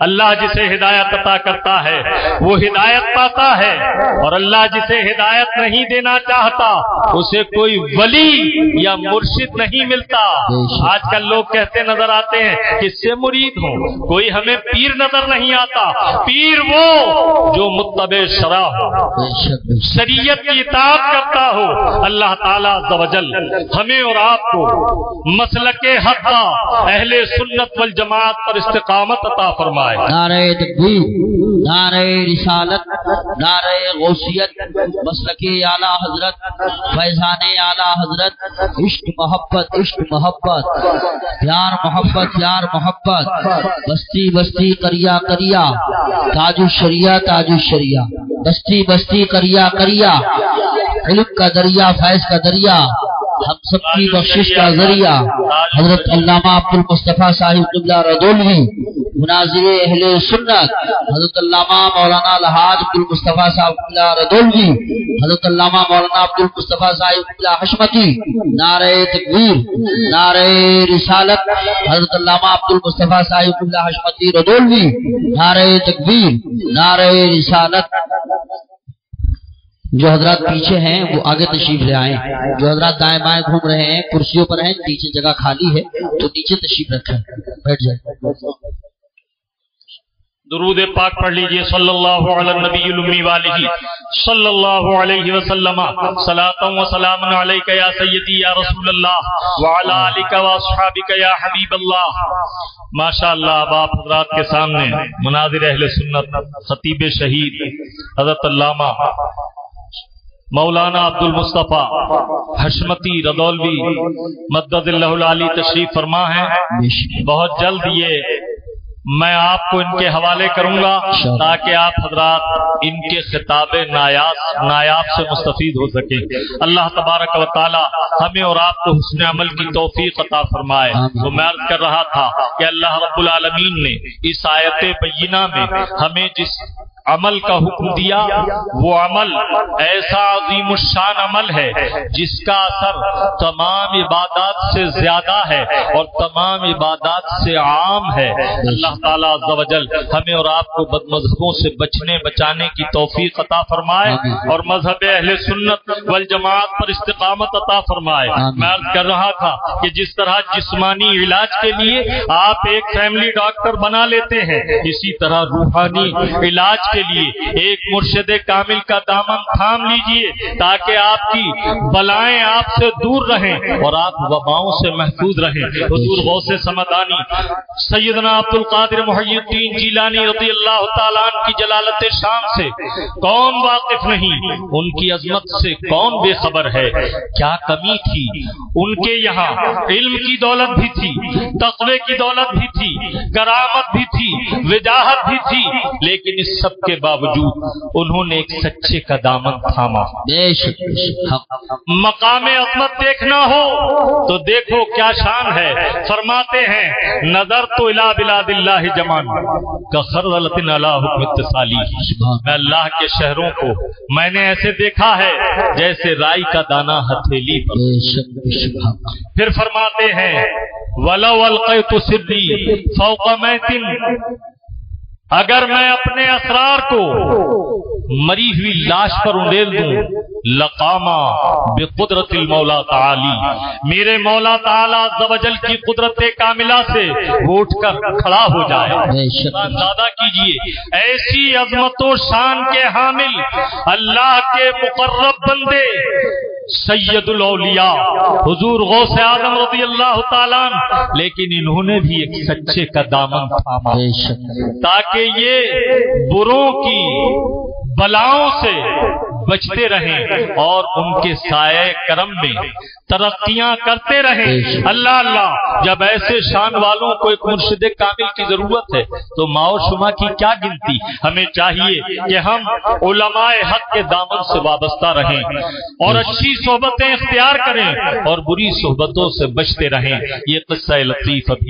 اللہ جسے ہدایت عطا کرتا ہے وہ ہدایت پاتا ہے، اور اللہ جسے ہدایت نہیں دینا چاہتا اسے کوئی ولی یا مرشد نہیں ملتا. آج کل لوگ کہتے نظر آتے ہیں کس سے مرید ہوں، کوئی ہمیں پیر نظر نہیں آتا. پیر وہ جو متبع شرع ہو، شریعت کی اطاعت کرتا ہو. اللہ تعالیٰ عز و جل ہمیں اور آپ کو مسلک حق کا، اہل سنت والجماعت پر استقامت عطا فرمائے. نعرہ تکبیر، نعرہ رسالت، نعرہ غوثیت، مسلک اعلیٰ حضرت، فیضان اعلیٰ حضرت، عشق محبت، عشق محبت، پیار محبت، پیار محبت، بستی بستی کریا کریا، تاج الشریعہ تاج الشریعہ، بستی بستی کریا کریا، علم کا دریا، فیض کا دریا، ہم سب کی بخشش کا ذریعہ حضرت علامہ عبد المصطفیٰ صاحب قبلہ رضولوی، مناظر اہل سنت حضرت علامہ مولانا الحاج عبد المصطفیٰ صاحب قبلہ رضولوی، حضرت علامہ مولانا عبد المصطفیٰ صاحب قبلہ حشمتی. نعرہ تکبیر، نعرہ رسالت، حضرت علامہ عبد المصطفیٰ صاحب قبلہ حشمتی رضولوی. نعرہ تکبیر، نعرہ رسالت. جو حضرات پیچھے ہیں وہ آگے تشریف لے آئیں. جو حضرات دائیں بائیں گھوم رہے ہیں کرسیوں پر ہیں، نیچے جگہ خالی ہے تو نیچے تشریف رکھیں، بیٹھ جائیں. درود پاک پڑھ لیجئے صلی اللہ علی النبی الامی والہ صلی اللہ علیہ وسلم. صلاۃ و سلام علیک یا سیدی یا رسول اللہ وعلی آلک و اصحابک یا حبیب اللہ. ماشاء اللہ. اب آپ حضرات کے سامنے مناظر اہل سنت خطیب شہید حضرت علامہ مولانا عبد المصطفیٰ حشمتی رضولوی مدد اللہ العالی تشریف فرما ہے. بہت جلد یہ میں آپ کو ان کے حوالے کروں گا تاکہ آپ حضرات ان کے خطاب نایاب سے مستفید ہو سکیں. اللہ تبارک و تعالی ہمیں اور آپ کو حسن عمل کی توفیق عطا فرمائے. تو میں عرض کر رہا تھا کہ اللہ رب العالمین نے اس آیت بینہ میں ہمیں جس عمل کا حکم دیا وہ عمل ایسا عظیم الشان عمل ہے جس کا اثر تمام عبادات سے زیادہ ہے اور تمام عبادات سے عام ہے. اللہ تعالیٰ عز و جل ہمیں اور آپ کو بد مذہبوں سے بچانے کی توفیق عطا فرمائے اور مذہب اہل سنت والجماعت پر استقامت عطا فرمائے. میں عرض کر رہا تھا کہ جس طرح جسمانی علاج کے لیے آپ ایک فیملی ڈاکٹر بنا لیتے ہیں، اسی طرح روحانی علاج کے لیے ایک مرشد کامل کا دامن تھام لیجئے تاکہ آپ کی بلائیں آپ سے دور رہیں اور آپ وباؤں سے محفوظ رہیں. حضور غوث سمدانی سیدنا عبد القادر محی الدین جیلانی رضی اللہ تعالیٰ عنہ کی جلالت شان سے کون واقف نہیں، ان کی عظمت سے کون بے خبر ہے. کیا کمی تھی ان کے یہاں؟ علم کی دولت بھی تھی، تقوی کی دولت بھی تھی، کرامت بھی تھی، وجاہت بھی تھی، لیکن اس سب کے باوجود انہوں نے ایک سچے کا دامن تھاما. بے شک مقام عظمت دیکھنا ہو تو دیکھو کیا شان ہے. فرماتے ہیں نظر تو الی بلاد اللہ جمان کا خرلۃ علی حکم اتصالی. میں اللہ کے شہروں کو میں نے ایسے دیکھا ہے جیسے رائی کا دانہ ہتھیلی پر. پھر فرماتے ہیں وَلَوْ أَلْقَيْتُ سِرِّي فَوْقَ مَيْتٍ، اگر میں اپنے اسرار کو مری ہوئی لاش پر انڈیل دوں لقاما بقدرت المولا تعالی، میرے مولا تعالی عز و جل کی قدرت کاملہ سے وہ اٹھ کر کھڑا ہو جائے. اندازہ کیجئے ایسی عظمت و شان کے حامل اللہ کے مقرب بندے سید الاولیاء حضور غوث اعظم رضی اللہ تعالیٰ عنہ، لیکن انہوں نے بھی ایک سچے کا دامن تھاما تاکہ یہ بروں کی بلاؤں سے بچتے رہیں اور ان کے سائے کرم میں ترقیاں کرتے رہیں. اللہ اللہ، جب ایسے شان والوں کو ایک مرشد کامل کی ضرورت ہے تو ماء و شما کی کیا گنتی. ہمیں چاہیے کہ ہم علماء حق کے دامن سے وابستہ رہیں اور اچھی صحبتیں اختیار کریں اور بری صحبتوں سے بچتے رہیں. یہ قصہ لطیف ابھی